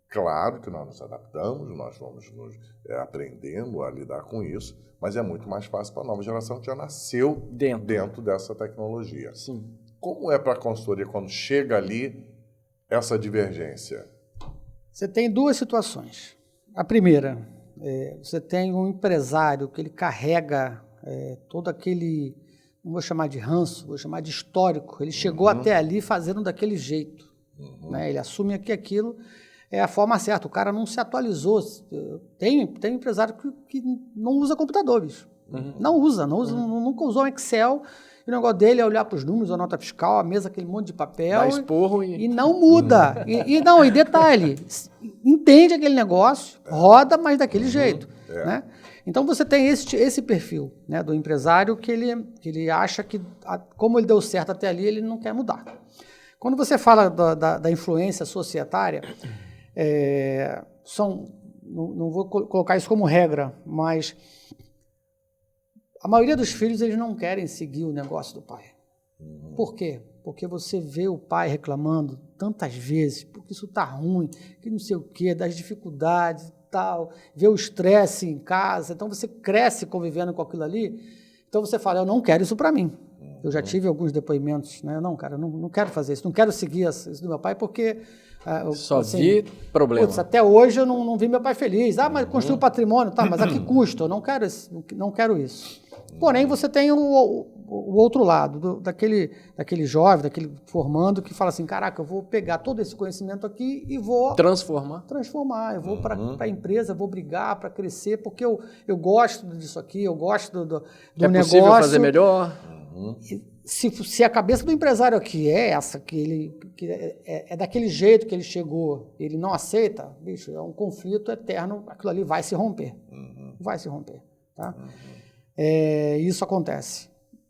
Claro que nós nos adaptamos, nós vamos nos aprendendo a lidar com isso, mas é muito mais fácil para a nova geração que já nasceu dentro dessa tecnologia. Sim. Como é para a consultoria quando chega ali essa divergência? Você tem 2 situações. A primeira, você tem um empresário que ele carrega todo aquele, não vou chamar de ranço, vou chamar de histórico. Ele chegou até ali fazendo daquele jeito. Né? Ele assume que aquilo é a forma certa. O cara não se atualizou. Tem empresário que não usa computador, bicho. Não usa, nunca usou um Excel. E o negócio dele é olhar para os números, a nota fiscal, a mesa, aquele monte de papel. Dá esporro e não muda. E detalhe, entende aquele negócio, roda, mas daquele jeito. Né? Então você tem esse perfil, né, do empresário que ele acha que, como ele deu certo até ali, ele não quer mudar. Quando você fala da influência societária, não vou colocar isso como regra, mas a maioria dos filhos eles não querem seguir o negócio do pai. Por quê? Porque você vê o pai reclamando tantas vezes, porque isso está ruim, que não sei o quê, das dificuldades e tal, vê o estresse em casa, então você cresce convivendo com aquilo ali, então você fala, eu não quero isso para mim. Eu já tive alguns depoimentos, né? Não, cara, não quero fazer isso, não quero seguir isso do meu pai, porque... Só vi problema. Putz, até hoje eu não vi meu pai feliz. Mas construiu patrimônio, tá, mas a que custo? Eu não quero isso. Porém, você tem o outro lado, daquele jovem, daquele formando, que fala assim, caraca, eu vou pegar todo esse conhecimento aqui e vou... Transformar. Eu vou para a empresa, vou brigar para crescer, porque eu gosto disso aqui, eu gosto do negócio. É possível fazer melhor? Se a cabeça do empresário aqui é essa, que é daquele jeito que ele chegou, ele não aceita, bicho, é um conflito eterno, aquilo ali vai se romper. Vai se romper. Tá? Isso acontece.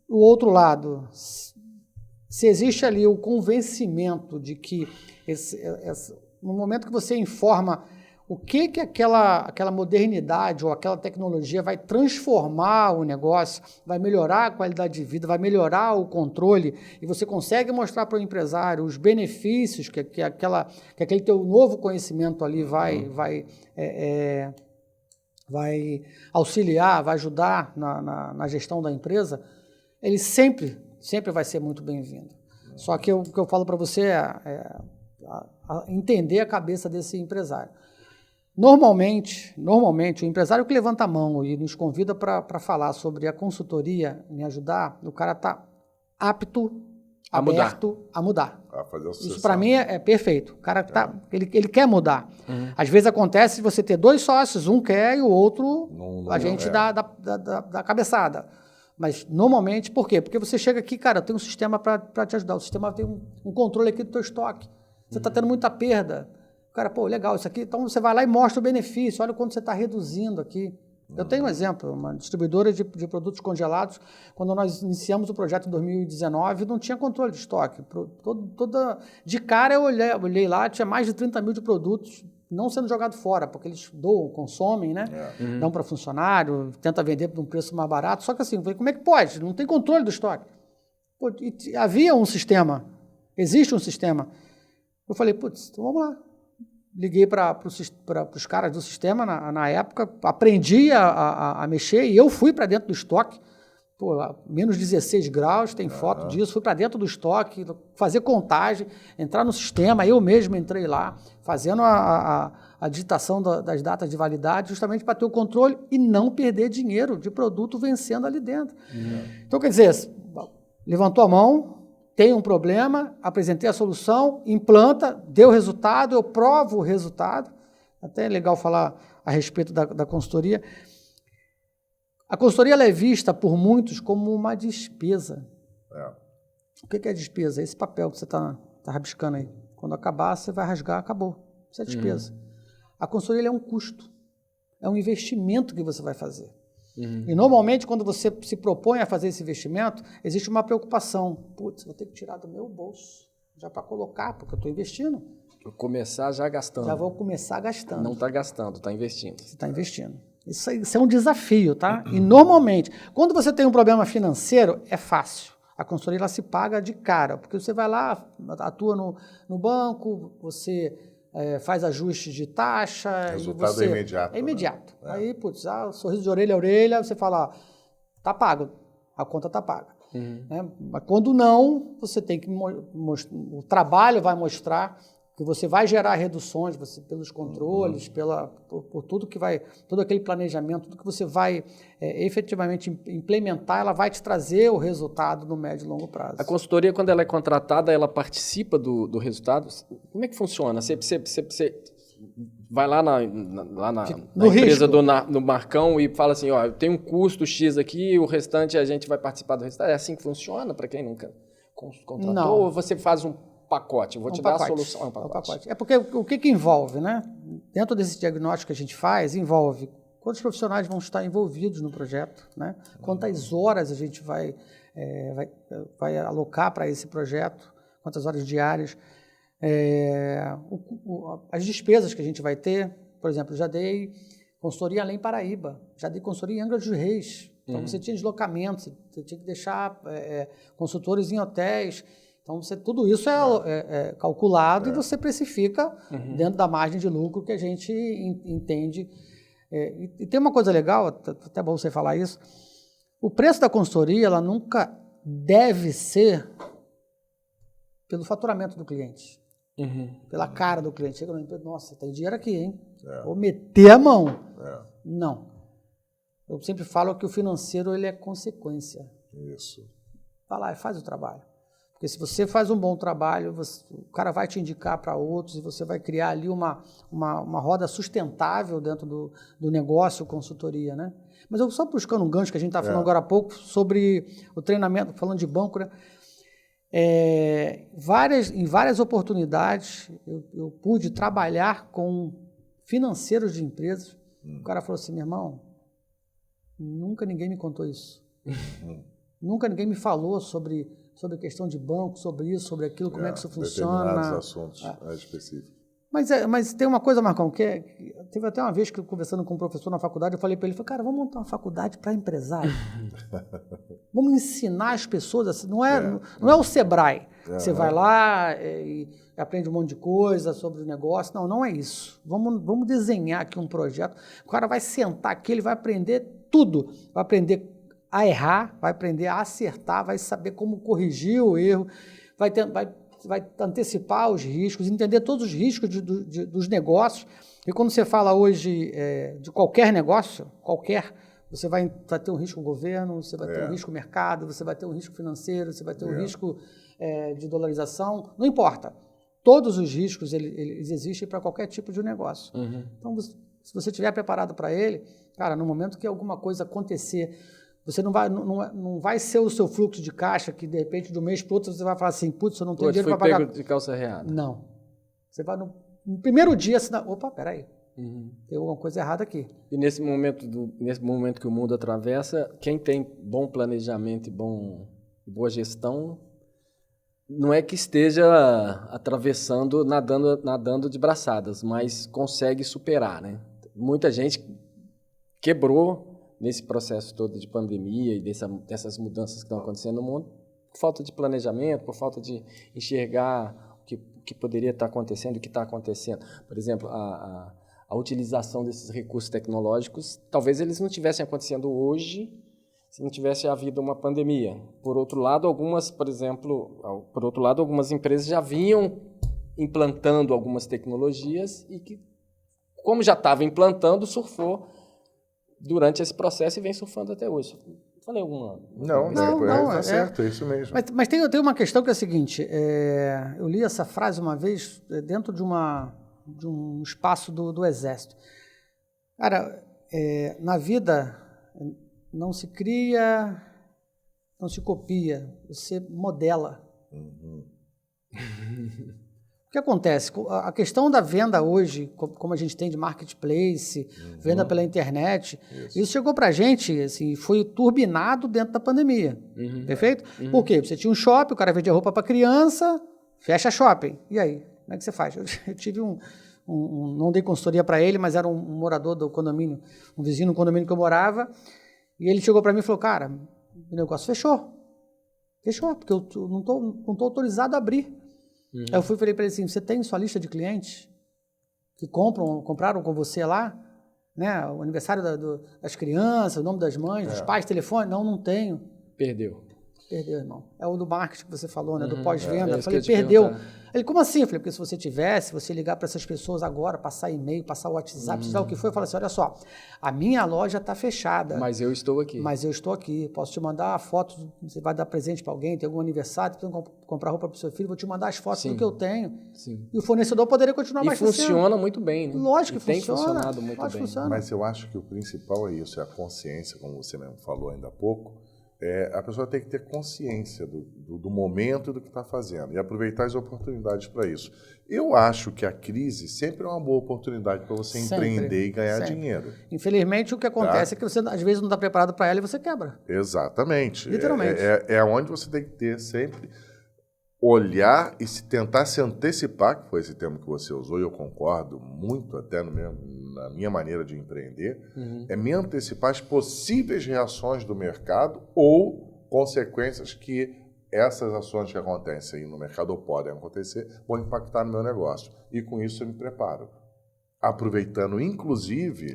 o outro lado, se existe ali o convencimento de que no momento que você informa o que aquela modernidade ou aquela tecnologia vai transformar o negócio, vai melhorar a qualidade de vida, vai melhorar o controle, e você consegue mostrar para o empresário os benefícios que aquele teu novo conhecimento ali vai auxiliar, vai ajudar na gestão da empresa, ele sempre vai ser muito bem-vindo. Só que o que eu falo para você é entender a cabeça desse empresário. Normalmente, o empresário que levanta a mão e nos convida para falar sobre a consultoria, me ajudar, o cara está apto, aberto a mudar. Isso para mim é perfeito. O cara ele quer mudar. Às vezes acontece de você ter dois sócios, um quer e o outro dá cabeçada. Mas normalmente, por quê? Porque você chega aqui, cara, tem um sistema para te ajudar. O sistema tem um controle aqui do teu estoque. Você está tendo muita perda. Cara, pô, legal isso aqui. Então você vai lá e mostra o benefício. Olha o quanto você está reduzindo aqui. Eu tenho um exemplo, uma distribuidora de produtos congelados. Quando nós iniciamos o projeto em 2019, não tinha controle de estoque. De cara eu olhei lá, tinha mais de 30 mil de produtos não sendo jogado fora, porque eles doam, consomem, né? Dão para funcionário, tenta vender por um preço mais barato. Só que assim, eu falei, como é que pode? Não tem controle do estoque. Pô, havia um sistema, existe um sistema. Eu falei, putz, então vamos lá. Liguei para os caras do sistema na época, aprendi a mexer e eu fui para dentro do estoque. Pô, menos 16 graus, tem foto disso. Fui para dentro do estoque, fazer contagem, entrar no sistema. Eu mesmo entrei lá, fazendo a digitação das datas de validade, justamente para ter o controle e não perder dinheiro de produto vencendo ali dentro. Então, quer dizer, levantou a mão, tem um problema, apresentei a solução, implanta, deu resultado, eu provo o resultado. Até é legal falar a respeito da consultoria. A consultoria ela é vista por muitos como uma despesa. O que é despesa? Esse papel que você está rabiscando aí. Quando acabar, você vai rasgar, acabou. Isso é despesa. A consultoria é um custo, é um investimento que você vai fazer. E normalmente, quando você se propõe a fazer esse investimento, existe uma preocupação. Putz, vou ter que tirar do meu bolso, já para colocar, porque eu estou investindo. Vou começar já gastando. Já vou começar gastando. Não está gastando, está investindo. Você está investindo. Isso é um desafio, tá? E normalmente, quando você tem um problema financeiro, é fácil. A consultoria ela se paga de cara, porque você vai lá, atua no banco, você faz ajustes de taxa. O resultado é imediato. É imediato. Né? Aí, putz, sorriso de orelha a orelha, você fala, tá pago, a conta tá paga. Né? Mas quando não, você tem que o trabalho vai mostrar que você vai gerar reduções pelos controles, por tudo que vai, todo aquele planejamento, tudo que você vai efetivamente implementar, ela vai te trazer o resultado no médio e longo prazo. A consultoria, quando ela é contratada, ela participa do resultado? Como é que funciona? Você vai lá na empresa do Marcão e fala assim, ó, eu tenho um custo X aqui, o restante a gente vai participar do resultado. É assim que funciona para quem nunca contratou? Não. Ou você faz um pacote, eu vou te dar a solução. É um pacote. É porque o que envolve, né? Dentro desse diagnóstico que a gente faz, envolve quantos profissionais vão estar envolvidos no projeto, né? Quantas horas a gente vai alocar para esse projeto, quantas horas diárias, as despesas que a gente vai ter. Por exemplo, já dei consultoria além Paraíba, já dei consultoria em Angra dos Reis. Então, você tinha deslocamento, você tinha que deixar consultores em hotéis. Então, tudo isso é calculado e você precifica dentro da margem de lucro que a gente entende. E tem uma coisa legal, até bom você falar isso, o preço da consultoria ela nunca deve ser pelo faturamento do cliente, pela cara do cliente. Chega no emprego, nossa, tem dinheiro aqui, hein? Vou meter a mão. Não. Eu sempre falo que o financeiro ele é consequência. Isso. Vai lá e faz o trabalho. Porque se você faz um bom trabalho, o cara vai te indicar para outros e você vai criar ali uma roda sustentável dentro do negócio consultoria, né? Mas eu só buscando um gancho que a gente está falando agora há pouco sobre o treinamento, falando de banco, né? Em várias oportunidades eu pude trabalhar com financeiros de empresas. O cara falou assim, meu irmão, nunca ninguém me contou isso. Nunca ninguém me falou sobre a questão de banco, sobre isso, sobre aquilo, como é que isso funciona. Determinados assuntos específicos. Mas tem uma coisa, Marcão, teve até uma vez que, conversando com um professor na faculdade, eu falei para ele, cara, vamos montar uma faculdade para empresário. Vamos ensinar as pessoas, assim, não é o Sebrae. Você vai lá e aprende um monte de coisa sobre o negócio. Não é isso. Vamos desenhar aqui um projeto. O cara vai sentar aqui, ele vai aprender tudo. Vai aprender a errar, vai aprender a acertar, vai saber como corrigir o erro, vai antecipar os riscos, entender todos os riscos dos negócios. E quando você fala hoje de qualquer negócio, você vai ter um risco governo, você vai ter um risco mercado, você vai ter um risco financeiro, você vai ter um risco de dolarização, não importa. Todos os riscos eles existem para qualquer tipo de negócio. Uhum. Então, se você estiver preparado para ele, cara, no momento que alguma coisa acontecer, você não vai ser o seu fluxo de caixa que, de repente, de um mês para o outro, você vai falar assim, putz, eu não tenho dinheiro para pagar. Pego de calça reada. Não. Você vai no primeiro dia, opa, peraí, tem alguma coisa errada aqui. E nesse momento que o mundo atravessa, quem tem bom planejamento e boa gestão, não é que esteja atravessando, nadando de braçadas, mas consegue superar, né? Muita gente quebrou nesse processo todo de pandemia e dessas mudanças que estão acontecendo no mundo, por falta de planejamento, por falta de enxergar o que poderia estar acontecendo, o que está acontecendo. Por exemplo, a utilização desses recursos tecnológicos, talvez eles não estivessem acontecendo hoje se não tivesse havido uma pandemia. Por outro lado, algumas empresas já vinham implantando algumas tecnologias e que, como já estava implantando, surfou durante esse processo e vem surfando até hoje. Falei alguma? Não, tá certo, é isso mesmo. Mas tem uma questão que é a seguinte, eu li essa frase uma vez dentro de um espaço do Exército. Cara, na vida não se cria, não se copia, você modela. Uhum. O que acontece? A questão da venda hoje, como a gente tem de marketplace, venda pela internet, isso chegou para a gente, assim, foi turbinado dentro da pandemia, perfeito? Por quê? Você tinha um shopping, o cara vendia roupa para criança, fecha shopping. E aí? Como é que você faz? Eu tive não dei consultoria para ele, mas era um morador do condomínio, um vizinho do condomínio que eu morava, e ele chegou para mim e falou, cara, o negócio fechou, porque eu não tô autorizado a abrir. Aí eu falei para ele assim, você tem sua lista de clientes que compraram com você lá, né? O aniversário das crianças, o nome das mães, dos pais, telefone? Não tenho. Perdeu, irmão. É o do marketing que você falou, né? Do pós-venda. Eu falei, perdeu. Ele, como assim? Eu falei, porque se você ligar para essas pessoas agora, passar e-mail, passar WhatsApp, seja o que for, eu falei assim, olha só, a minha loja está fechada. Mas eu estou aqui. Posso te mandar a foto, você vai dar presente para alguém, tem algum aniversário, precisa comprar roupa para o seu filho, vou te mandar as fotos do que eu tenho. Sim. E o fornecedor poderia continuar abastecendo. E funciona muito bem, né? Lógico que tem funcionado muito bem. Funciona. Mas eu acho que o principal é isso, é a consciência, como você mesmo falou ainda há pouco. A pessoa tem que ter consciência do momento e do que está fazendo e aproveitar as oportunidades para isso. Eu acho que a crise sempre é uma boa oportunidade para você empreender e ganhar dinheiro. Infelizmente, o que acontece é que você, às vezes, não está preparado para ela e você quebra. Exatamente. Literalmente. É onde você tem que ter sempre olhar e tentar se antecipar, que foi esse termo que você usou, e eu concordo muito até na minha maneira de empreender, é me antecipar as possíveis reações do mercado ou consequências que essas ações que acontecem no mercado ou podem acontecer vão impactar no meu negócio. E com isso eu me preparo. Aproveitando, inclusive,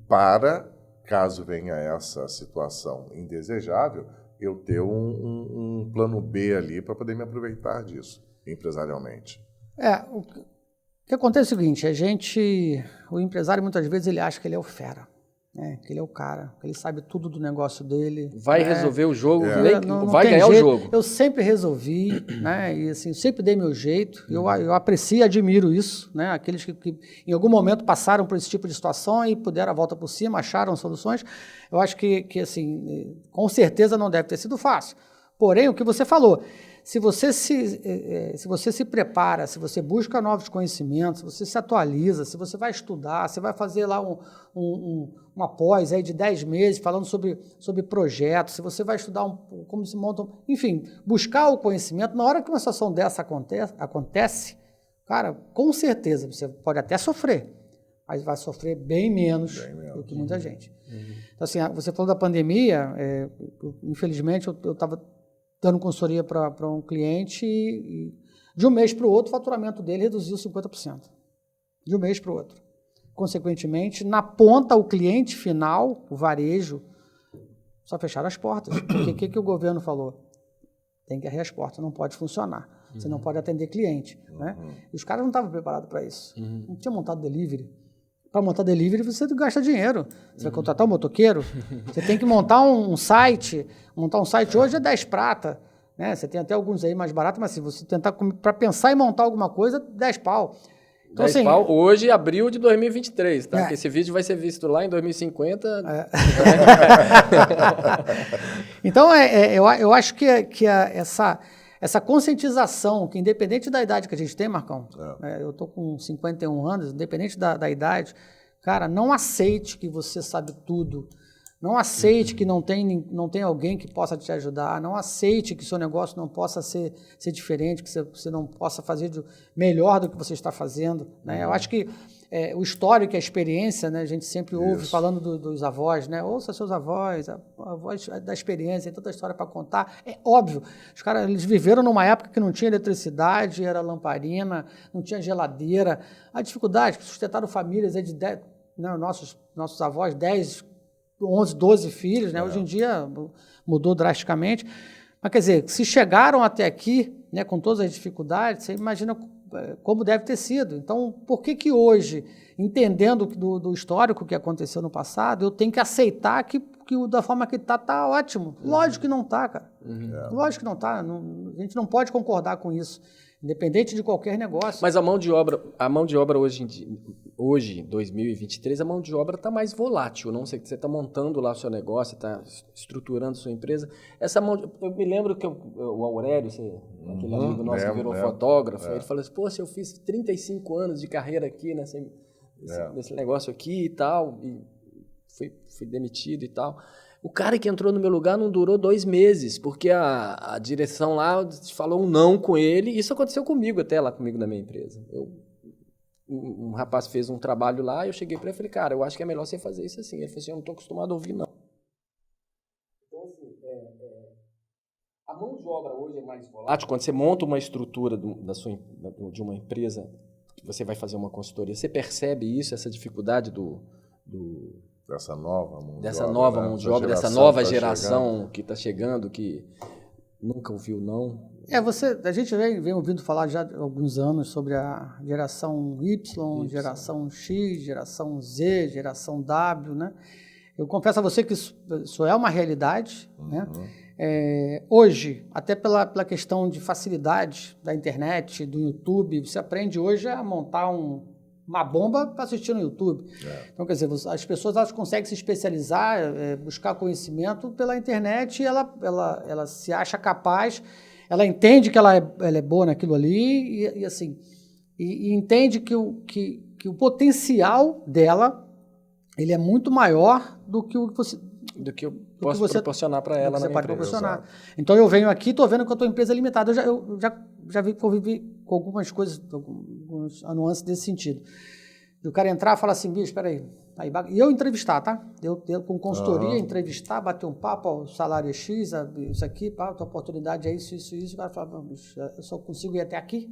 para, caso venha essa situação indesejável, eu ter um plano B ali para poder me aproveitar disso, empresarialmente. O que acontece é o seguinte, o empresário muitas vezes ele acha que ele é o fera, né? Que ele é o cara, que ele sabe tudo do negócio dele. Vai resolver o jogo, vai ganhar o jogo. Eu sempre resolvi, né? E assim, sempre dei meu jeito, eu aprecio e admiro isso, né? Aqueles que em algum momento passaram por esse tipo de situação e puderam a volta por cima, acharam soluções. Eu acho que assim, com certeza não deve ter sido fácil. Porém, o que você falou, se você se prepara, se você busca novos conhecimentos, se você se atualiza, se você vai estudar, você vai fazer lá uma pós aí de 10 meses falando sobre projetos, se você vai estudar como se montam, enfim, buscar o conhecimento, na hora que uma situação dessa acontece, cara, com certeza, você pode até sofrer, mas vai sofrer bem menos do que muita gente. Então, assim, você falou da pandemia, infelizmente eu estava dando consultoria para um cliente e de um mês para o outro o faturamento dele reduziu 50%. De um mês para o outro. Consequentemente, na ponta, o cliente final, o varejo, só fecharam as portas. Porque o que o governo falou? Tem que abrir as portas, não pode funcionar. Você não pode atender cliente. Né? E os caras não estavam preparados para isso. Não tinha montado delivery. Para montar delivery, você gasta dinheiro. Você vai contratar um motoqueiro, você tem que montar um site. Montar um site hoje é 10 prata. Né? Você tem até alguns aí mais baratos, mas se você tentar, para pensar em montar alguma coisa, 10 pau. Então, 10 assim, pau hoje, abril de 2023, tá? Porque esse vídeo vai ser visto lá em 2050. Então, eu acho que essa conscientização, que independente da idade que a gente tem, Marcão, eu estou com 51 anos, independente da idade, cara, não aceite que você sabe tudo. Não aceite que não tem alguém que possa te ajudar. Não aceite que seu negócio não possa ser diferente, que você não possa fazer melhor do que você está fazendo. Né? Eu acho que o histórico, a experiência, né? A gente sempre ouve falando dos avós, né? Ouça seus avós, a voz da experiência, tem tanta história para contar. É óbvio, os caras eles viveram numa época que não tinha eletricidade, era lamparina, não tinha geladeira. A dificuldade, sustentaram famílias de 10, né? Nossos avós, 10, 11, 12 filhos, né? Hoje em dia mudou drasticamente. Mas, quer dizer, se chegaram até aqui, né, com todas as dificuldades, você imagina como deve ter sido. Então, por que hoje, entendendo do histórico que aconteceu no passado, eu tenho que aceitar que da forma que está ótimo? Lógico que não está, cara. Lógico que não está. A gente não pode concordar com isso, independente de qualquer negócio. Mas a mão de obra hoje, 2023, a mão de obra está mais volátil. Não sei, você está montando lá o seu negócio, está estruturando sua empresa. Eu me lembro que o Aurélio, aquele amigo nosso que virou fotógrafo, ele falou assim, pô, se eu fiz 35 anos de carreira aqui nesse negócio aqui e tal, e fui demitido e tal. O cara que entrou no meu lugar não durou 2 meses, porque a direção lá falou um não com ele. Isso aconteceu comigo, até lá comigo na minha empresa. Um rapaz fez um trabalho lá, eu cheguei para ele e falei, cara, eu acho que é melhor você fazer isso assim. Ele falou assim, eu não estou acostumado a ouvir, não. Então, assim, a mão de obra hoje é mais volátil. Quando você monta uma estrutura de uma empresa, que você vai fazer uma consultoria, você percebe isso, essa dificuldade dessa nova mão de obra, dessa nova geração que está chegando, que nunca ouviu não? A gente vem ouvindo falar já há alguns anos sobre a geração Y, geração X, geração Z, geração W, né? Eu confesso a você que isso é uma realidade, né? Hoje, até pela questão de facilidade da internet, do YouTube, você aprende hoje a montar uma bomba para assistir no YouTube. Então, quer dizer, as pessoas elas conseguem se especializar, buscar conhecimento pela internet e ela se acha capaz, ela entende que ela é boa naquilo ali e entende que o potencial dela ele é muito maior do que eu posso proporcionar para ela na minha empresa. Então, eu venho aqui, estou vendo que a tua empresa é limitada. Eu já convivi com algumas coisas, algumas nuances desse sentido. E o cara entrar e falar assim, bicho, espera aí. E eu entrevistar, tá? Eu com consultoria, entrevistar, bater um papo, o salário é X, isso aqui, a tua oportunidade é isso. O cara fala, bicho, eu só consigo ir até aqui?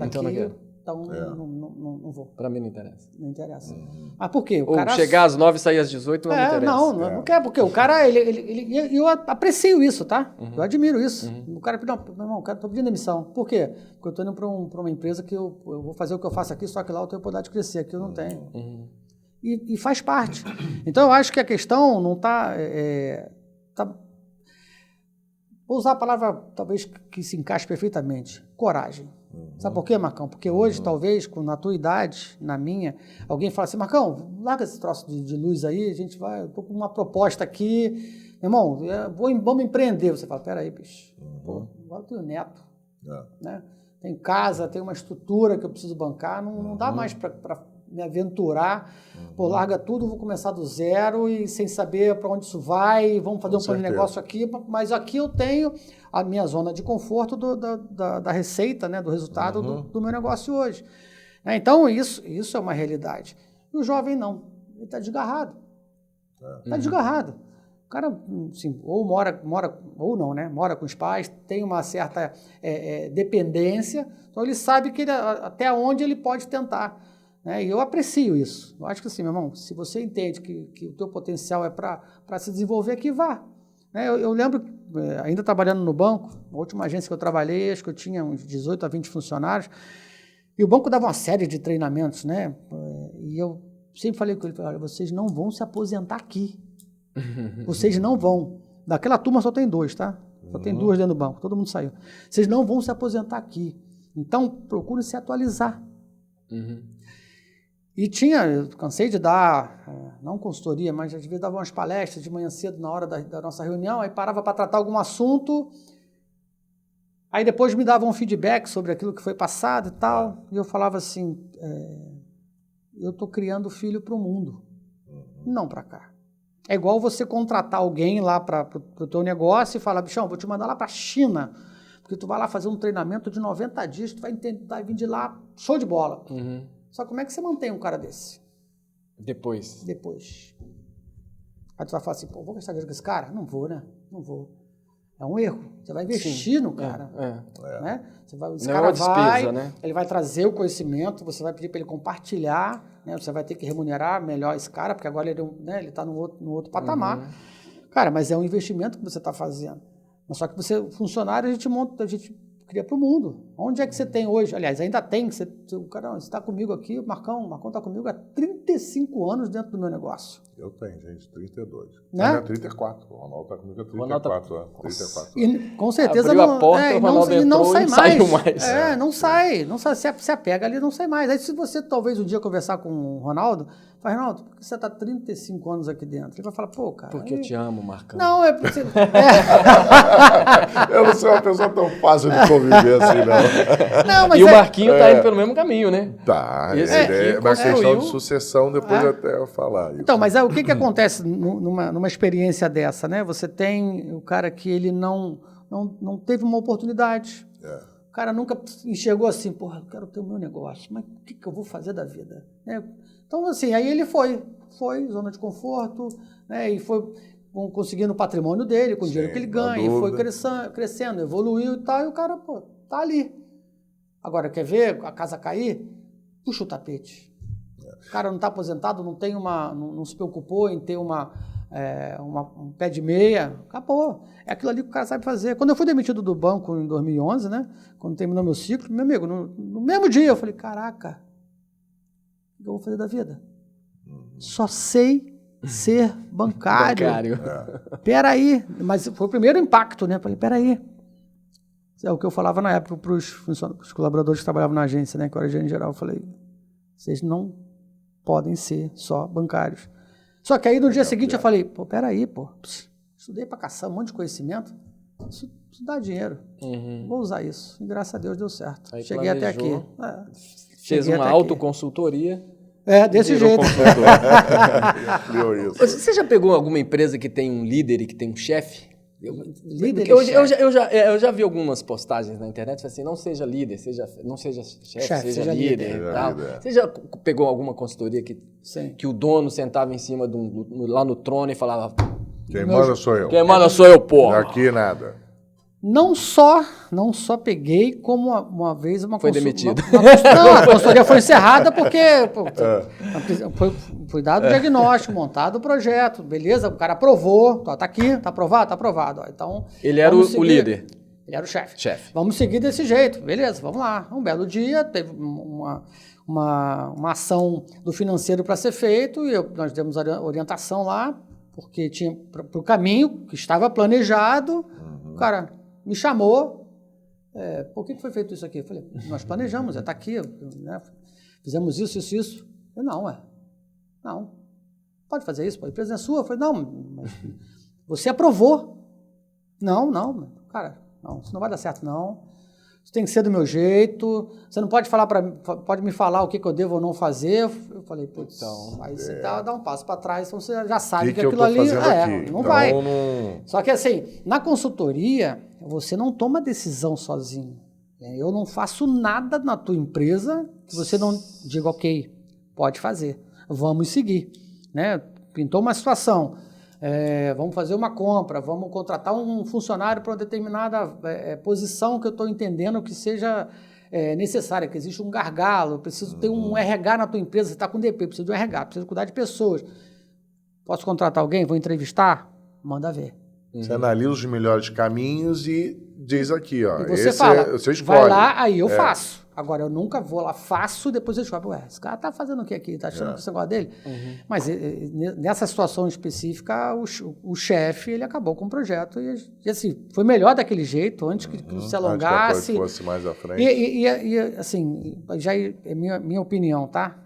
Então não quero. Então não vou. Para mim não interessa. Não interessa. Mas por quê? Chegar às 9 e sair às 18 não me interessa. Não quer, porque o cara, eu aprecio isso, tá? Eu admiro isso. O cara, não, irmão, eu tô pedindo demissão. Por quê? Porque eu tô indo para uma empresa que eu vou fazer o que eu faço aqui, só que lá eu tenho oportunidade de crescer, aqui eu não tenho. E faz parte. Então, eu acho que a questão não está... Vou usar a palavra, talvez, que se encaixe perfeitamente. Coragem. Sabe por quê, Marcão? Porque hoje, talvez, na tua idade, na minha, alguém fala assim, Marcão, larga esse troço de luz aí, eu tô com uma proposta aqui, meu irmão, vamos empreender. Você fala, peraí, bicho, agora eu tenho neto, né? Tenho casa, tenho uma estrutura que eu preciso bancar, não dá mais para me aventurar, larga tudo, vou começar do zero e sem saber para onde isso vai, vamos fazer um plano de negócio aqui, mas aqui eu tenho a minha zona de conforto da receita, né, do resultado do meu negócio hoje. Então, isso é uma realidade. E o jovem não, ele está desgarrado. Está desgarrado. O cara, assim, ou mora, ou não, né? Mora com os pais, tem uma certa dependência, então ele sabe que até onde ele pode tentar. Né? E eu aprecio isso. Eu acho que assim, meu irmão, se você entende que o teu potencial é para se desenvolver, que vá. Né? Eu lembro, ainda trabalhando no banco, a última agência que eu trabalhei, acho que eu tinha uns 18 a 20 funcionários, e o banco dava uma série de treinamentos, né? E eu sempre falei com ele, olha, vocês não vão se aposentar aqui. Vocês não vão. Daquela turma só tem 2, tá? Só tem 2 dentro do banco, todo mundo saiu. Vocês não vão se aposentar aqui. Então, procure se atualizar. E eu cansei de dar, não consultoria, mas às vezes dava umas palestras de manhã cedo na hora da nossa reunião, aí parava para tratar algum assunto, aí depois me davam um feedback sobre aquilo que foi passado e tal, e eu falava assim, eu estou criando filho para o mundo, não para cá. É igual você contratar alguém lá para o teu negócio e falar, bichão, vou te mandar lá para a China, porque tu vai lá fazer um treinamento de 90 dias, tu vai vir de lá, show de bola. Só como é que você mantém um cara desse? Depois. Aí tu vai falar assim, pô, vou gastar dinheiro com esse cara? Não vou, né? Não vou. É um erro. Você vai investir no cara. Né? Esse cara vai, né? Ele vai trazer o conhecimento, você vai pedir para ele compartilhar, né? Você vai ter que remunerar melhor esse cara, porque agora ele está no outro patamar. Cara, mas é um investimento que você está fazendo. Mas só que funcionário, a gente cria para o mundo. Onde é que você tem hoje? Aliás, ainda tem. Você está comigo aqui, o Marcão está comigo há 35 anos dentro do meu negócio. Eu tenho, gente, 32. Né? 34. O Ronaldo está comigo há 34. 34 e com certeza abriu a porta, o Ronaldo entrou, não sai mais. Saiu mais. Não sai. Se apega ali, não sai mais. Aí se você talvez um dia conversar com o Ronaldo, fala, Ronaldo, por que você está 35 anos aqui dentro? Ele vai falar, pô, cara... Porque eu te amo, Marcão. Não, é porque... Eu não sou uma pessoa tão fácil de conviver assim, não. Mas o Marquinho tá indo pelo mesmo caminho, né? Tá. É uma questão de sucessão, depois até eu falar isso. Então, mas o que acontece numa experiência dessa, né? Você tem o cara que ele não teve uma oportunidade. O cara nunca enxergou assim, porra, eu quero ter o meu negócio, mas o que eu vou fazer da vida? Então, assim, aí ele foi zona de conforto, né? E foi conseguindo o patrimônio dele, com o dinheiro que ele ganha, e foi crescendo, evoluiu e tal, e o cara, pô, tá ali. Agora, quer ver a casa cair? Puxa o tapete. O cara não está aposentado, não se preocupou em ter um pé de meia, acabou. É aquilo ali que o cara sabe fazer. Quando eu fui demitido do banco em 2011, né, quando terminou meu ciclo, meu amigo, no mesmo dia eu falei, caraca, o que eu vou fazer da vida? Só sei ser bancário. Peraí, mas foi o primeiro impacto, né? Falei, peraí. É o que eu falava na época para os colaboradores que trabalhavam na agência, né, que eu era gerente geral. Eu falei, vocês não podem ser só bancários. Só que aí no dia seguinte eu falei, pô, peraí, estudei pra caçar um monte de conhecimento, isso dá dinheiro, vou usar isso. E graças a Deus deu certo. Aí cheguei até aqui. Fez uma autoconsultoria. Desse jeito. Você já pegou alguma empresa que tem um líder e que tem um chefe? Eu já vi algumas postagens na internet assim, não seja líder, não seja chefe, seja líder e tal. Você já pegou alguma consultoria que o dono sentava em cima lá no trono e falava... Quem manda sou eu. Quem manda sou eu, porra. Daqui nada. Não só peguei, como uma vez uma foi demitido. Não, a consultoria foi encerrada porque foi dado o diagnóstico, montado o projeto, beleza, o cara aprovou, tá aqui, tá aprovado, tá aprovado. Então, ele era o líder. Ele era o chefe. Vamos seguir desse jeito, beleza, vamos lá. Um belo dia, teve uma ação do financeiro para ser feito e nós demos a orientação lá, porque tinha para o caminho que estava planejado, o cara me chamou, por que foi feito isso aqui? Eu falei, nós planejamos, está aqui, né? Fizemos isso. Eu falei, não, pode fazer isso, a empresa é sua. Eu falei, não, mas você aprovou. Não, cara, Não, isso não vai dar certo, não. Isso tem que ser do meu jeito. Você não pode pode me falar o que eu devo ou não fazer. Eu falei, putz, então, aí você dá um passo para trás, então você já sabe que aquilo ali não vai. Só que assim, na consultoria, você não toma decisão sozinho. Eu não faço nada na tua empresa que você não diga, ok, pode fazer, vamos seguir. Né? Pintou uma situação, vamos fazer uma compra, vamos contratar um funcionário para uma determinada posição que eu estou entendendo que seja necessária, que existe um gargalo, eu preciso ter um RH na tua empresa, você está com DP, preciso de um RH, preciso cuidar de pessoas. Posso contratar alguém? Vou entrevistar? Manda ver. Você analisa os melhores caminhos e diz aqui, ó, e você fala, você escolhe. Vai lá, aí eu faço. Agora, eu nunca vou lá, faço, depois eu escolho. Esse cara tá fazendo o que aqui? Tá achando que esse negócio dele? Mas nessa situação específica, o chefe, ele acabou com o projeto e assim, foi melhor daquele jeito, antes que se alongasse. Antes que a coisa fosse mais à frente. E assim, já é minha opinião, tá?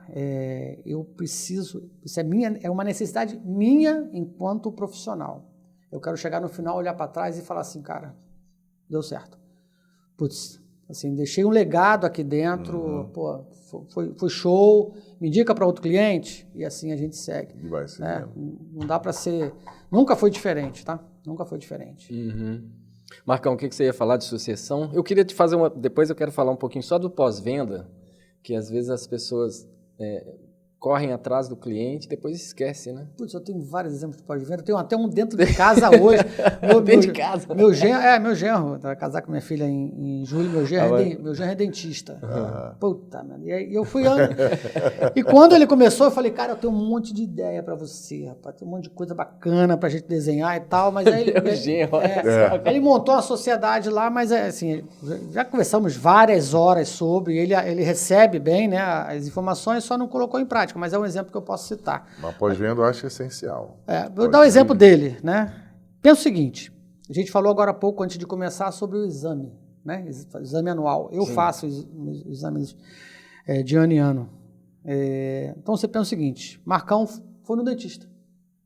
Eu preciso, isso é uma necessidade minha enquanto profissional. Eu quero chegar no final, olhar para trás e falar assim, cara, deu certo. Putz, assim, deixei um legado aqui dentro, pô, foi show, me indica para outro cliente e assim a gente segue. E vai ser. Né? Não dá para ser... Nunca foi diferente, tá? Nunca foi diferente. Marcão, o que você ia falar de sucessão? Eu queria te fazer depois eu quero falar um pouquinho só do pós-venda, que às vezes as pessoas... correm atrás do cliente, depois esquece, né? Putz, eu tenho vários exemplos de pós-venda. Eu tenho até um dentro de casa hoje. Dentro de casa? Meu genro, vai casar com minha filha em julho, meu genro é dentista. Puta, mano. E eu fui... E quando ele começou, eu falei, cara, eu tenho um monte de ideia pra você, rapaz. Tem um monte de coisa bacana pra gente desenhar e tal, mas aí ele montou uma sociedade lá, mas assim, já conversamos várias horas sobre, ele recebe bem, né, as informações, só não colocou em prática. Mas é um exemplo que eu posso citar. Mas pós-venda eu acho essencial. Vou dar o exemplo dele, né? Pensa o seguinte, a gente falou agora há pouco, antes de começar, sobre o exame, né? Exame anual. Eu faço exames de ano em ano. Então você pensa o seguinte, Marcão foi no dentista.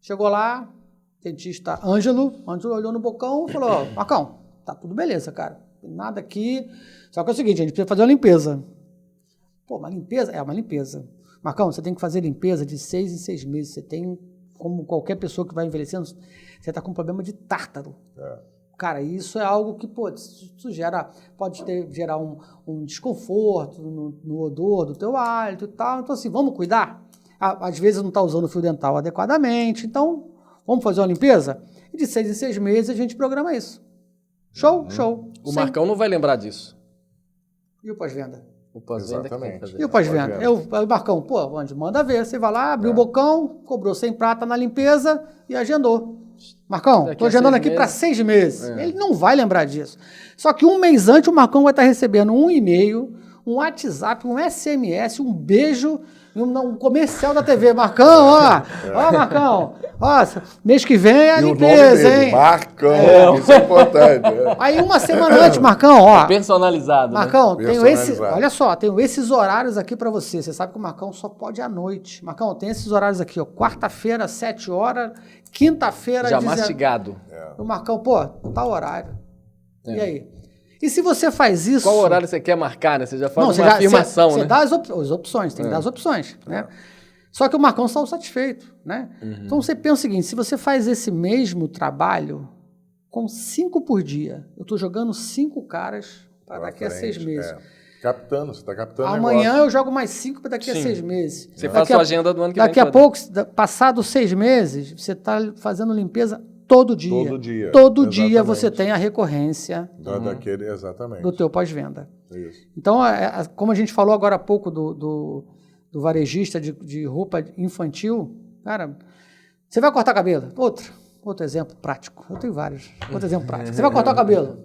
Chegou lá, dentista Ângelo olhou no bocão e falou, Marcão, tá tudo beleza, cara. Não tem nada aqui. Só que é o seguinte, a gente precisa fazer uma limpeza. Pô, uma limpeza? É uma limpeza. Marcão, você tem que fazer limpeza de 6 em 6 meses. Você tem, como qualquer pessoa que vai envelhecendo, você está com problema de tártaro. Cara, isso é algo que isso pode gerar um desconforto no odor do teu hálito e tal. Então, assim, vamos cuidar? Às vezes não está usando o fio dental adequadamente. Então, vamos fazer uma limpeza? E de 6 em 6 meses a gente programa isso. Show? Show. O Marcão não vai lembrar disso. E o pós-venda? O pós-venda que tem que fazer. E o pós-venda? O Marcão, onde manda ver. Você vai lá, abriu o bocão, cobrou 100 prata na limpeza e agendou. Marcão, estou agendando aqui para 6 meses. Ele não vai lembrar disso. Só que um mês antes o Marcão vai estar recebendo um e-mail, um WhatsApp, um SMS, um beijo, um comercial da TV. Marcão, Marcão, mês que vem é a limpeza, hein? Marcão, isso é importante. Aí uma semana antes, Marcão, personalizado. Marcão, né? Olha só, tenho esses horários aqui para você. Você sabe que o Marcão só pode à noite. Marcão, tem esses horários aqui, quarta-feira, 7 horas, quinta-feira... Já mastigado. O Marcão, tá o horário. E aí? E se você faz isso... Qual horário você quer marcar, né? Você já faz uma afirmação, né? Você dá as opções, tem que dar as opções, né? Só que o Marcão está satisfeito, né? Então você pensa o seguinte, se você faz esse mesmo trabalho com 5 por dia, eu estou jogando 5 caras para daqui a 6 meses. Captando, você está captando amanhã eu jogo mais 5 para daqui a 6 meses. Você faz a sua agenda do ano que vem. Daqui a pouco, passados 6 meses, você está fazendo limpeza todo dia. Todo dia. Todo dia você tem a recorrência do teu pós-venda. Isso. Então, como a gente falou agora há pouco do varejista de roupa infantil, cara, você vai cortar cabelo. Outro exemplo prático. Eu tenho vários. Outro exemplo prático. Você vai cortar o cabelo.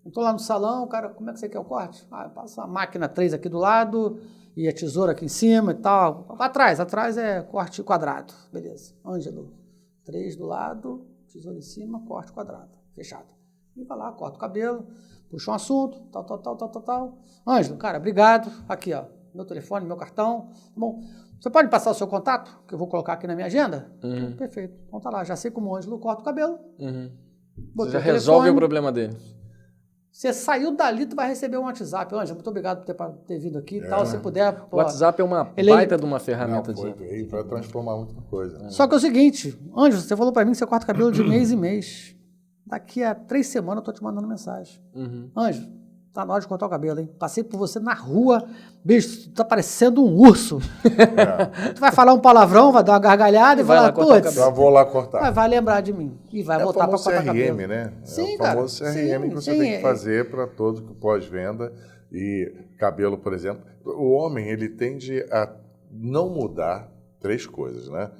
Eu estou lá no salão, cara, como é que você quer o corte? Eu passo a máquina 3 aqui do lado e a tesoura aqui em cima e tal. Atrás é corte quadrado. Beleza. Ângelo, 3 do lado... tesoura em cima, corte quadrado, fechado. E vai lá, corta o cabelo, puxa um assunto, tal. Ângelo, cara, obrigado. Aqui, meu telefone, meu cartão. Bom, você pode passar o seu contato, que eu vou colocar aqui na minha agenda? Perfeito. Então tá lá, já sei como o Ângelo corta o cabelo. Você já resolve o problema dele. Você saiu dali, tu vai receber um WhatsApp. Ângelo, muito obrigado por ter vindo aqui e tal. Se puder... O WhatsApp é uma baita de uma ferramenta. Veio para transformar muita coisa. Só que é o seguinte, Ângelo, você falou para mim que você corta o cabelo de mês em mês. Daqui a 3 semanas eu tô te mandando mensagem. Ângelo, tá na hora de cortar o cabelo, hein? Passei por você na rua, bicho, tu tá parecendo um urso. Tu vai falar um palavrão, vai dar uma gargalhada e vai falar, putz, já vou lá cortar. Vai lembrar de mim e vai voltar para cortar CRM, cabelo. né? Sim, o famoso cara. CRM que você tem que fazer para todo que pós-venda. E cabelo, por exemplo, o homem ele tende a não mudar 3 coisas, né?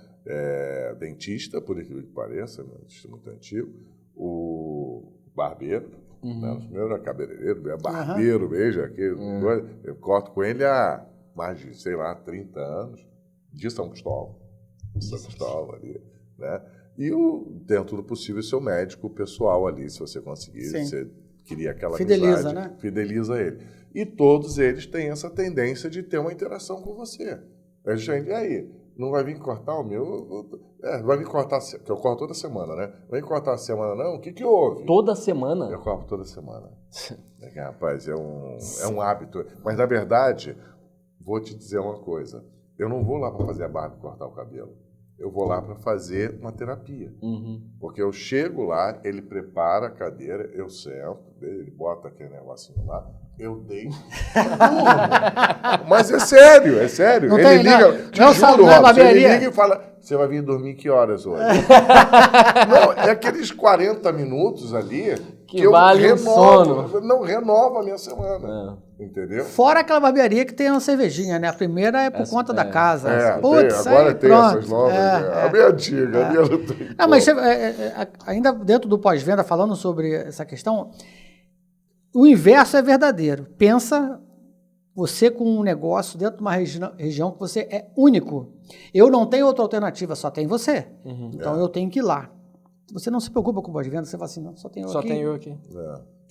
Dentista, por incrível que pareça, dentista muito antigo, o barbeiro, né? Primeiro era cabeleireiro, é barbeiro, veja, eu corto com ele há mais de, sei lá, 30 anos, de São Cristóvão. São Cristóvão ali, né? E dentro do possível, seu médico pessoal ali, se você conseguir, você cria aquela fideliza, amizade, né? Fideliza ele. E todos eles têm essa tendência de ter uma interação com você. Gente, e aí? Não vai vir cortar o meu? Vai vir cortar, que eu corto toda semana, né? Vai vir cortar a semana, não? O que houve? Toda semana? Eu corto toda semana. Rapaz, é um hábito. Mas, na verdade, vou te dizer uma coisa. Eu não vou lá para fazer a barba e cortar o cabelo. Eu vou lá para fazer uma terapia. Porque eu chego lá, ele prepara a cadeira, eu sento, ele bota aquele negocinho lá, eu deito. Mas é sério, é sério. Não ele tem, liga, não, te não juro, Robson, ele barbearia. liga e fala, você vai vir dormir que horas hoje? Não, é aqueles 40 minutos ali que vale eu sono. Não, renova a minha semana. Entendeu? Fora aquela barbearia que tem uma cervejinha, né? A primeira é por conta da casa. Putz, agora aí, tem pronto. essas novas. A minha antiga, a minha não tem. Não, mas ainda dentro do pós-venda, falando sobre essa questão, o inverso é verdadeiro. Pensa você com um negócio dentro de uma região que você é único. Eu não tenho outra alternativa, só tem você. Então eu tenho que ir lá. Você não se preocupa com o pós-venda, você fala assim, não, só tem eu aqui. Só tem eu aqui.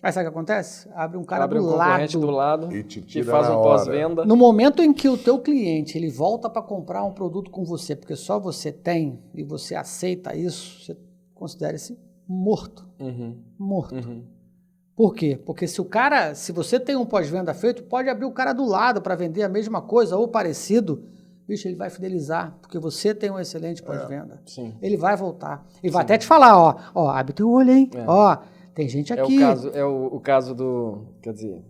Aí sabe o que acontece? Abre um cara Abre do um concorrente do lado e te que tira faz na um hora. pós-venda. No momento em que o teu cliente ele volta para comprar um produto com você, porque só você tem e você aceita isso, você considera-se morto. Morto. Por quê? Porque se você tem um pós-venda feito, pode abrir o cara do lado para vender a mesma coisa ou parecido, bicho, ele vai fidelizar, porque você tem um excelente pós-venda. Ele vai voltar. Ele vai até te falar, ó, abre teu olho, hein? Ó, tem gente aqui. O caso do, quer dizer,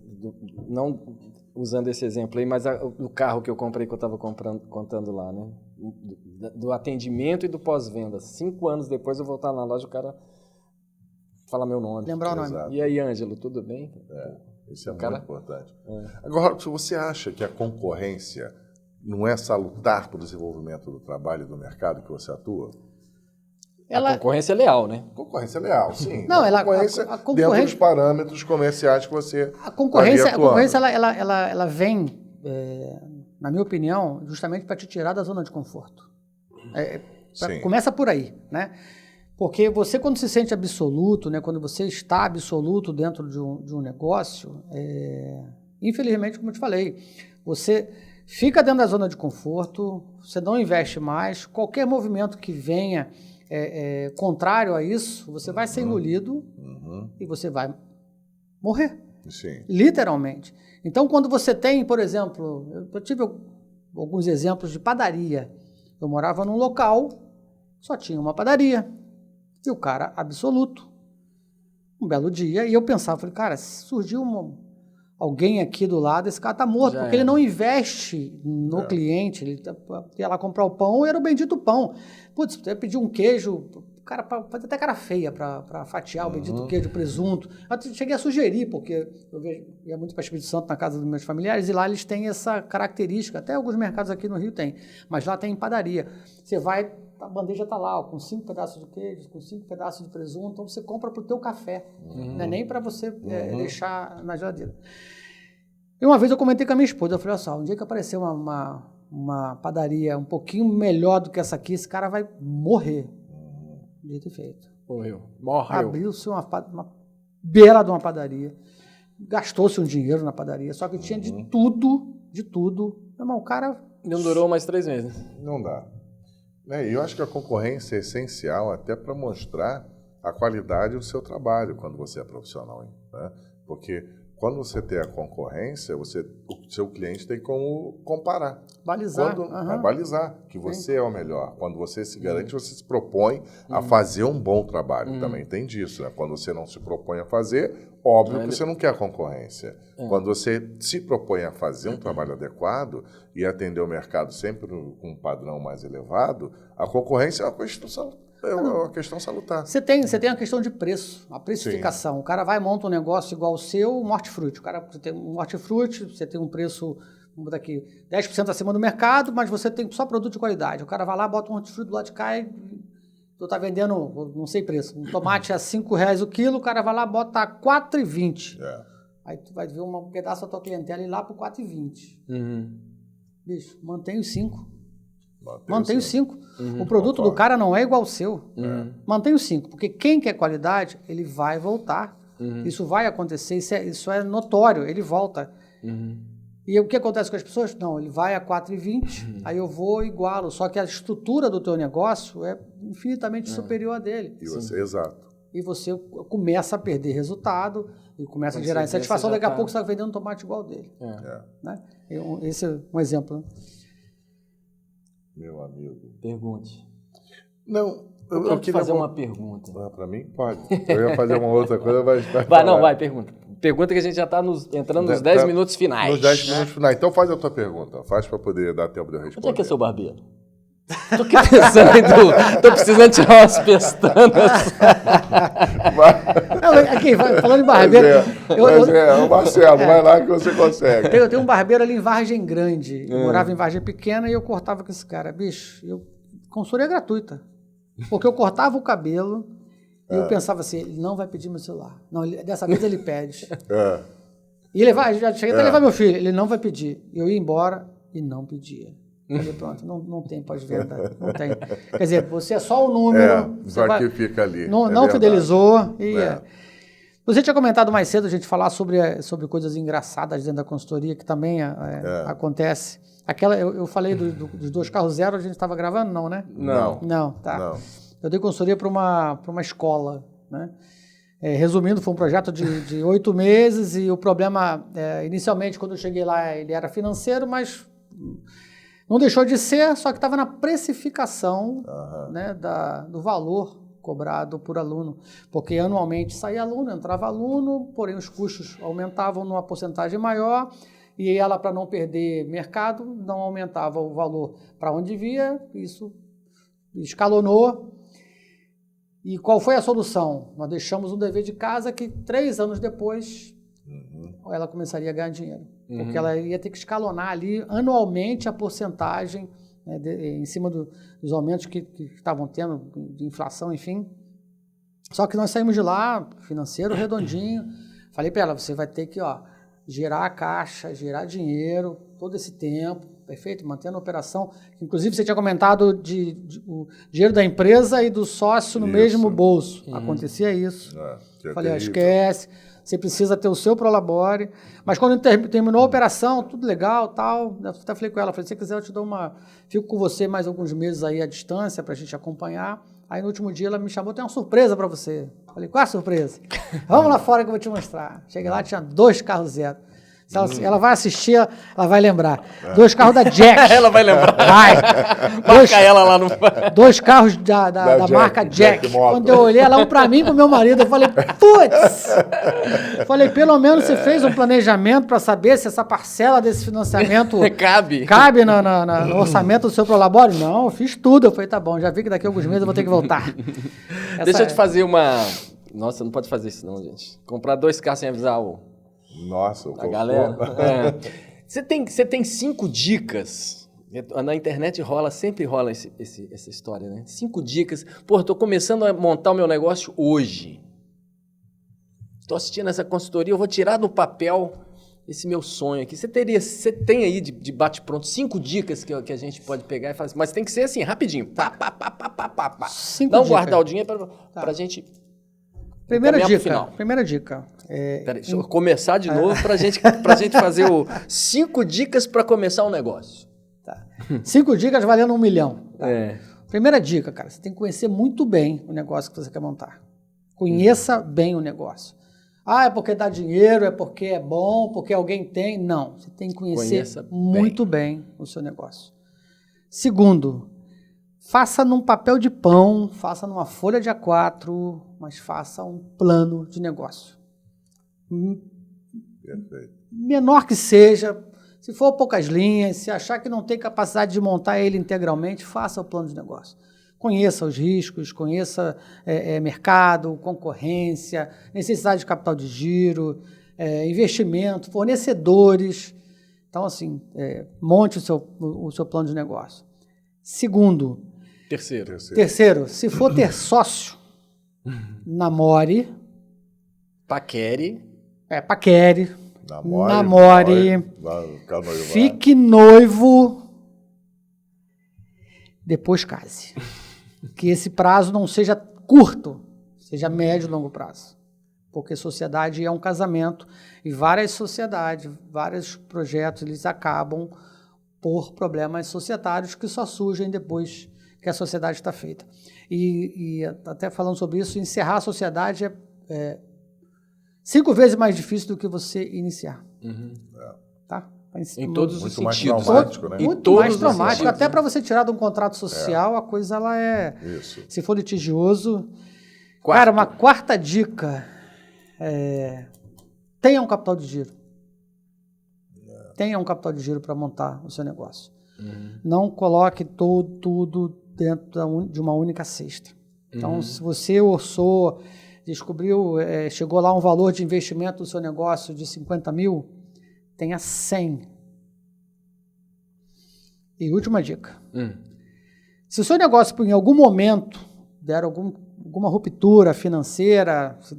não usando esse exemplo aí, mas o carro que eu comprei, que eu estava contando lá, né? Do atendimento e do pós-venda. 5 anos depois eu voltar na loja, o cara fala meu nome. Lembrar o nome. Exato. E aí, Ângelo, tudo bem? Isso é muito importante. Agora, se você acha que a concorrência não é salutar para o desenvolvimento do trabalho e do mercado que você atua? A concorrência é leal, né? Concorrência leal, sim. Não, a concorrência dentro dos parâmetros comerciais que você A concorrência ela vem, na minha opinião, justamente para te tirar da zona de conforto. Começa por aí, né? Porque você, quando se sente absoluto, né, quando você está absoluto dentro de um negócio, infelizmente, como eu te falei, você fica dentro da zona de conforto, você não investe mais, qualquer movimento que venha contrário a isso, você vai ser engolido e você vai morrer. Sim. Literalmente. Então, quando você tem, por exemplo, eu tive alguns exemplos de padaria. Eu morava num local, só tinha uma padaria. E o cara absoluto. Um belo dia, e eu pensava, falei, cara, se surgiu alguém aqui do lado, esse cara tá morto, porque ele não investe no cliente, ele ia lá comprar o pão e era o bendito pão. Putz, eu pedi um queijo, o cara fazia até cara feia para fatiar o bendito queijo, presunto. Eu cheguei a sugerir, porque eu ia muito para Espírito Santo na casa dos meus familiares, e lá eles têm essa característica, até alguns mercados aqui no Rio tem, mas lá tem padaria. Você vai, a bandeja está lá, ó, com 5 pedaços de queijo, com 5 pedaços de presunto, então você compra para o teu café, não é nem para você deixar na geladeira. E uma vez eu comentei com a minha esposa, eu falei, olha só, um dia que aparecer uma padaria um pouquinho melhor do que essa aqui, esse cara vai morrer. Dito e feito. Morreu. Abriu-se uma beira de uma padaria, gastou-se um dinheiro na padaria, só que tinha de tudo. Meu irmão, o cara... Não durou mais 3 meses. Não dá. E eu acho que a concorrência é essencial até para mostrar a qualidade do seu trabalho quando você é profissional. Né? Porque quando você tem a concorrência, o seu cliente tem como comparar. Balizar. Balizar, que você é o melhor. Quando você se garante, você se propõe a fazer um bom trabalho. Também tem disso, né? Quando você não se propõe a fazer, óbvio que você não quer concorrência. Quando você se propõe a fazer um trabalho adequado e atender o mercado sempre com um padrão mais elevado, a concorrência é uma questão salutar. Você tem a questão de preço, a precificação. Sim. O cara vai e monta um negócio igual o seu, um hortifruti. Você tem um hortifruti, você tem um preço, vamos botar aqui, 10% acima do mercado, mas você tem só produto de qualidade. O cara vai lá, bota um hortifruti do lado de cá e tu tá vendendo, não sei preço, um tomate a R$5 o quilo, o cara vai lá, bota a R$4,20. Aí tu vai ver um pedaço da tua clientela ir lá pro R$4,20. Bicho, mantém os 5. Mantém os 5. O produto do cara não é igual ao seu. Mantém os 5, porque quem quer qualidade, ele vai voltar. Isso vai acontecer, isso é notório, ele volta. E o que acontece com as pessoas? Não, ele vai a 4,20, aí eu vou igualo. Só que a estrutura do teu negócio é infinitamente superior à dele. Exato. E você começa a perder resultado e começa a gerar insatisfação. Daqui a pouco você está vendendo um tomate igual dele. Né? Esse é um exemplo. Né? Meu amigo. Pergunte. Não, eu queria fazer uma pergunta. Para mim, pode. Eu ia fazer uma outra coisa, mas... Vai, pergunta. Pergunta que a gente já está entrando nos 10 minutos finais. Nos 10 minutos finais. Então faz a tua pergunta. Faz para poder dar tempo de eu responder. Onde é que é seu barbeiro? Tô precisando tirar umas pestanas. Aqui, falando em barbeiro... o Marcelo, vai lá que você consegue. Eu tenho um barbeiro ali em Vargem Grande. Eu morava em Vargem Pequena e eu cortava com esse cara. Bicho, consultoria gratuita. Porque eu cortava o cabelo e eu pensava assim, ele não vai pedir meu celular. Não, dessa vez ele pede. E ele vai, já cheguei até a levar meu filho, ele não vai pedir. Eu ia embora e não pedia. Falei, pronto, não tem pós-venda, não tem. Quer dizer, você é só o número. Só que fica ali. Não fidelizou. Você tinha comentado mais cedo a gente falar sobre coisas engraçadas dentro da consultoria, que também acontece. Eu falei dos 2 carros zero, a gente estava gravando, não, né? Não. Tá. Não. Eu dei consultoria para uma escola, né? Resumindo, foi um projeto de 8 meses e o problema, inicialmente, quando eu cheguei lá, ele era financeiro, mas não deixou de ser, só que estava na precificação né, do valor cobrado por aluno, porque anualmente saía aluno, entrava aluno, porém os custos aumentavam numa porcentagem maior e ela, para não perder mercado, não aumentava o valor para onde via, isso escalonou. E qual foi a solução? Nós deixamos um dever de casa que 3 anos depois ela começaria a ganhar dinheiro, porque ela ia ter que escalonar ali anualmente a porcentagem, né, em cima dos aumentos que estavam tendo, de inflação, enfim. Só que nós saímos de lá, financeiro redondinho, falei para ela, você vai ter que gerar a caixa, gerar dinheiro todo esse tempo, perfeito? Mantendo a operação. Inclusive, você tinha comentado o dinheiro da empresa e do sócio no mesmo bolso. Acontecia isso. Falei, esquece. Você precisa ter o seu Prolabore. Mas quando terminou a operação, tudo legal, tal. Eu até falei com ela, falei, se você quiser, eu te dou fico com você mais alguns meses aí à distância para a gente acompanhar. Aí no último dia ela me chamou, tem uma surpresa para você. Falei, qual a surpresa? Vamos lá fora que eu vou te mostrar. Cheguei lá, tinha 2 carros zero. Ela vai assistir, ela vai lembrar. 2 carros da Jack. Ela vai lembrar. Vai. Marca ela lá no... 2 carros da Jack, marca Jack. Quando eu olhei, ela um para mim e para o meu marido, eu falei, putz! Falei, pelo menos você fez um planejamento para saber se essa parcela desse financiamento cabe no orçamento do seu Prolabore? Não, eu fiz tudo. Eu falei, tá bom, já vi que daqui a alguns meses eu vou ter que voltar. Deixa eu te fazer uma... Nossa, não pode fazer isso não, gente. Comprar 2 carros sem avisar a galera. Você tem 5 dicas. Na internet sempre rola essa história, né? 5 dicas. Pô, estou começando a montar o meu negócio hoje. Estou assistindo essa consultoria, eu vou tirar do papel esse meu sonho aqui. Você tem aí de bate-pronto 5 dicas que a gente pode pegar e fazer assim, mas tem que ser assim, rapidinho. Pá. Não guardar o dinheiro para a gente... Primeira dica. Peraí, deixa eu começar de novo pra gente fazer 5 dicas para começar um negócio. Tá. 5 dicas valendo 1 milhão. Tá? Primeira dica, cara, você tem que conhecer muito bem o negócio que você quer montar. Conheça bem o negócio. Ah, é porque dá dinheiro, é porque é bom, porque alguém tem. Não, você tem que conhecer muito bem o seu negócio. Segundo, faça num papel de pão, faça numa folha de A4, mas faça um plano de negócio. Perfeito. Menor que seja, se for poucas linhas, se achar que não tem capacidade de montar ele integralmente, faça o plano de negócio. Conheça os riscos, conheça mercado, concorrência, necessidade de capital de giro, investimento, fornecedores. Então, assim, monte o seu plano de negócio. Segundo. Terceiro, se for ter sócio, namore. Paquere. Paquere. Namore. Fique noivo. Depois case. Que esse prazo não seja curto, seja médio e longo prazo. Porque sociedade é um casamento e várias sociedades, vários projetos, eles acabam por problemas societários que só surgem depois que a sociedade está feita. E até falando sobre isso, encerrar a sociedade é 5 vezes mais difícil do que você iniciar. Tá? Em todos os mais sentidos. traumático, né? Muito mais traumático. Até para você tirar de um contrato social, a coisa ela é... Isso. Se for litigioso... Cara, uma quarta dica tenha um capital de giro. Tenha um capital de giro para montar o seu negócio. Não coloque tudo dentro de uma única cesta. Então, se você orçou, descobriu, chegou lá um valor de investimento do seu negócio de 50 mil, tenha 100. E última dica. Se o seu negócio, em algum momento, der alguma ruptura financeira, se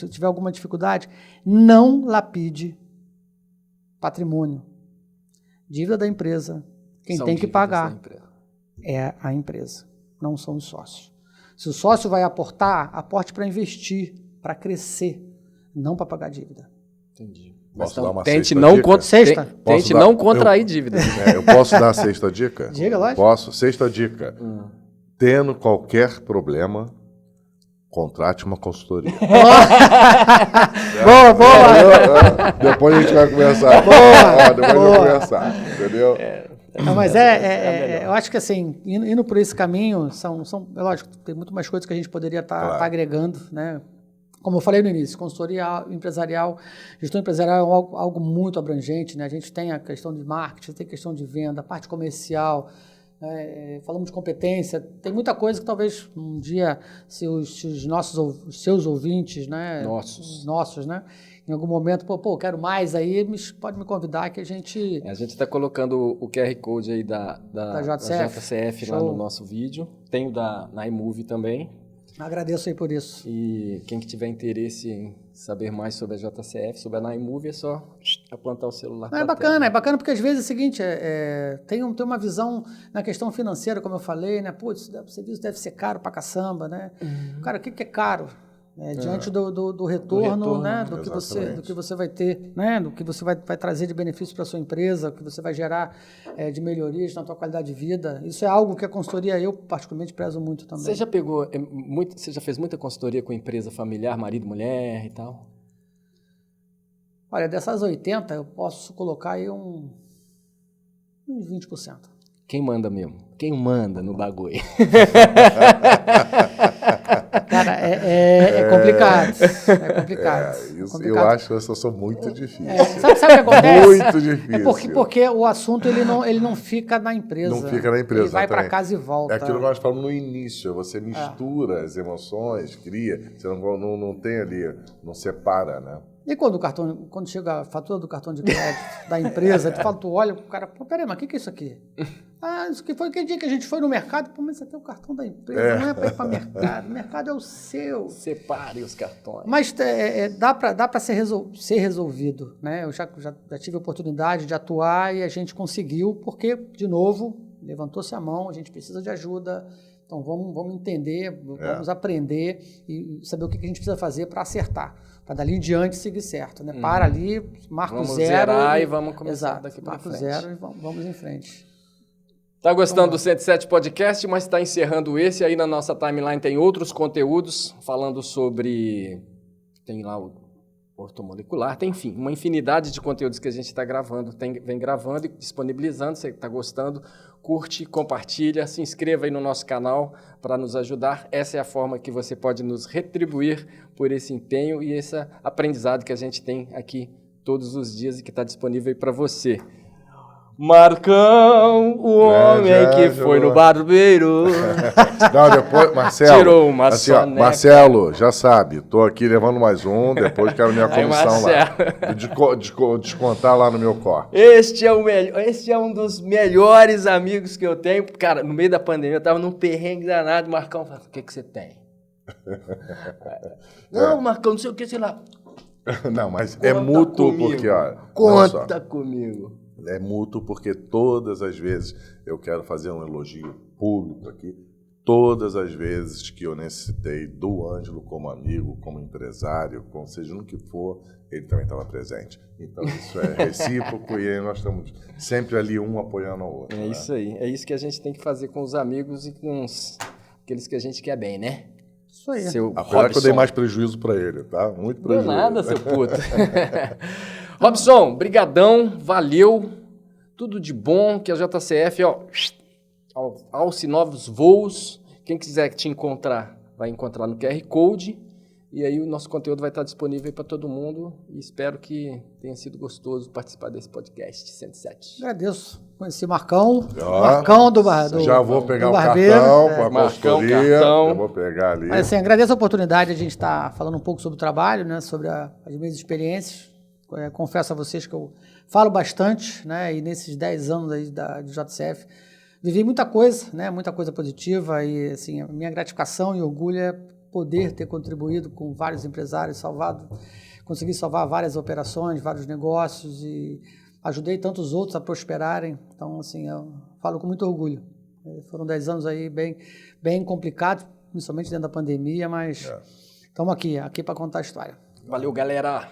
tiver alguma dificuldade, não lapide patrimônio. Dívida da empresa. Quem tem que pagar é a empresa, não são os sócios. Se o sócio vai aportar, aporte para investir, para crescer, não para pagar dívida. Entendi. Posso então, dar uma tente sexta não contrair dívida. Eu posso dar a sexta dica? Diga, lógico. Posso. Sexta dica. Tendo qualquer problema, contrate uma consultoria. Boa! Depois a gente vai conversar. Depois vamos conversar. Entendeu? Não, mas eu acho que assim, indo por esse caminho, é lógico, tem muito mais coisas que a gente poderia estar agregando, né? Como eu falei no início, consultoria empresarial, gestão empresarial é algo muito abrangente, né? A gente tem a questão de marketing, tem a questão de venda, a parte comercial, falamos de competência, tem muita coisa que talvez um dia, se os seus ouvintes, né? Nossos, né? Em algum momento, quero mais aí, pode me convidar que a gente... A gente está colocando o QR Code aí da JCF lá no nosso vídeo. Tem o da iMovie também. Agradeço aí por isso. E quem que tiver interesse em saber mais sobre a JCF, sobre a iMovie, é só apontar o celular. É bacana porque às vezes é o seguinte, tem uma visão na questão financeira, como eu falei, né? Putz, o serviço deve ser caro pra caçamba, né? Cara, o que é caro? Diante do retorno, né? Do que você vai ter, né? Do que você vai trazer de benefício para sua empresa, o que você vai gerar de melhorias na tua qualidade de vida. Isso é algo que a consultoria, eu particularmente prezo muito também. Você já fez muita consultoria com empresa familiar, marido, mulher e tal? Olha, dessas 80, eu posso colocar aí uns 20%. Quem manda mesmo? Quem manda no bagulho? Cara, é complicado. É complicado. Eu acho que eu sou muito difícil. Sabe o que acontece? Muito difícil. Porque o assunto ele não fica na empresa. Não fica na empresa. Ele vai para casa e volta. É aquilo que nós falamos no início. Você mistura as emoções, cria. Você não tem ali, não separa, né? E quando chega a fatura do cartão de crédito da empresa, tu olha o cara, peraí, mas o que é isso aqui? Isso aqui foi aquele dia que a gente foi no mercado, mas isso aqui é o cartão da empresa, não é para ir para o mercado, o mercado é o seu. Separe os cartões. Mas dá para ser resolvido, né? Eu já tive a oportunidade de atuar e a gente conseguiu, porque, de novo, levantou-se a mão, a gente precisa de ajuda. Então, vamos entender, vamos aprender e saber o que a gente precisa fazer para acertar, para dali em diante seguir certo, né? Para ali, marco vamos zero. Zerar e vamos começar daqui para frente. Marco zero e vamos em frente. Tá gostando do 107 Podcast, mas está encerrando esse. Aí na nossa timeline tem outros conteúdos falando sobre... Tem lá ortomolecular, tem, enfim, uma infinidade de conteúdos que a gente está gravando, vem gravando e disponibilizando. Você está gostando, curte, compartilha, se inscreva aí no nosso canal para nos ajudar. Essa é a forma que você pode nos retribuir por esse empenho e esse aprendizado que a gente tem aqui todos os dias e que está disponível aí para você. Marcão, o homem que foi no barbeiro. Não, depois, Marcelo. Tirou uma assim, ó, soneca. Marcelo, já sabe, tô aqui levando mais um, depois quero minha Aí, comissão lá. De descontar lá no meu corte. Este é um dos melhores amigos que eu tenho. Cara, no meio da pandemia, eu tava num perrengue danado. Marcão falou: o que você tem? Não, Marcão, não sei o que, sei lá. Não, mas Conta é mútuo comigo. porque, ó. Conta comigo. É mútuo porque todas as vezes eu quero fazer um elogio público aqui. Todas as vezes que eu necessitei do Ângelo como amigo, como empresário, como seja no que for, ele também estava presente. Então isso é recíproco e aí nós estamos sempre ali um apoiando o outro. É isso aí. É isso que a gente tem que fazer com os amigos e com aqueles que a gente quer bem, né? Isso aí. Seu Apesar que eu dei Robson. mais prejuízo para ele, tá? Muito Não prejuízo. nada, seu puto. Robson, brigadão, valeu. Tudo de bom, que a JCF, ó, alce novos voos. Quem quiser te encontrar, vai encontrar no QR Code. E aí o nosso conteúdo vai estar disponível para todo mundo. E espero que tenha sido gostoso participar desse podcast 107. Agradeço. Conheci Marcão. Ó, Marcão do Já vou pegar do o barbeiro. cartão para a Marcão, consultoria. cartão. Já vou pegar ali. Mas assim, agradeço a oportunidade de a gente estar falando um pouco sobre o trabalho, né, sobre as minhas experiências. Confesso a vocês que eu falo bastante, né, e nesses 10 anos aí de JCF vivi muita coisa positiva e assim, a minha gratificação e orgulho é poder ter contribuído com vários empresários, consegui salvar várias operações, vários negócios e ajudei tantos outros a prosperarem. Então, assim, eu falo com muito orgulho. Foram 10 anos aí bem complicados, principalmente dentro da pandemia, mas estamos aqui para contar a história. Valeu, galera!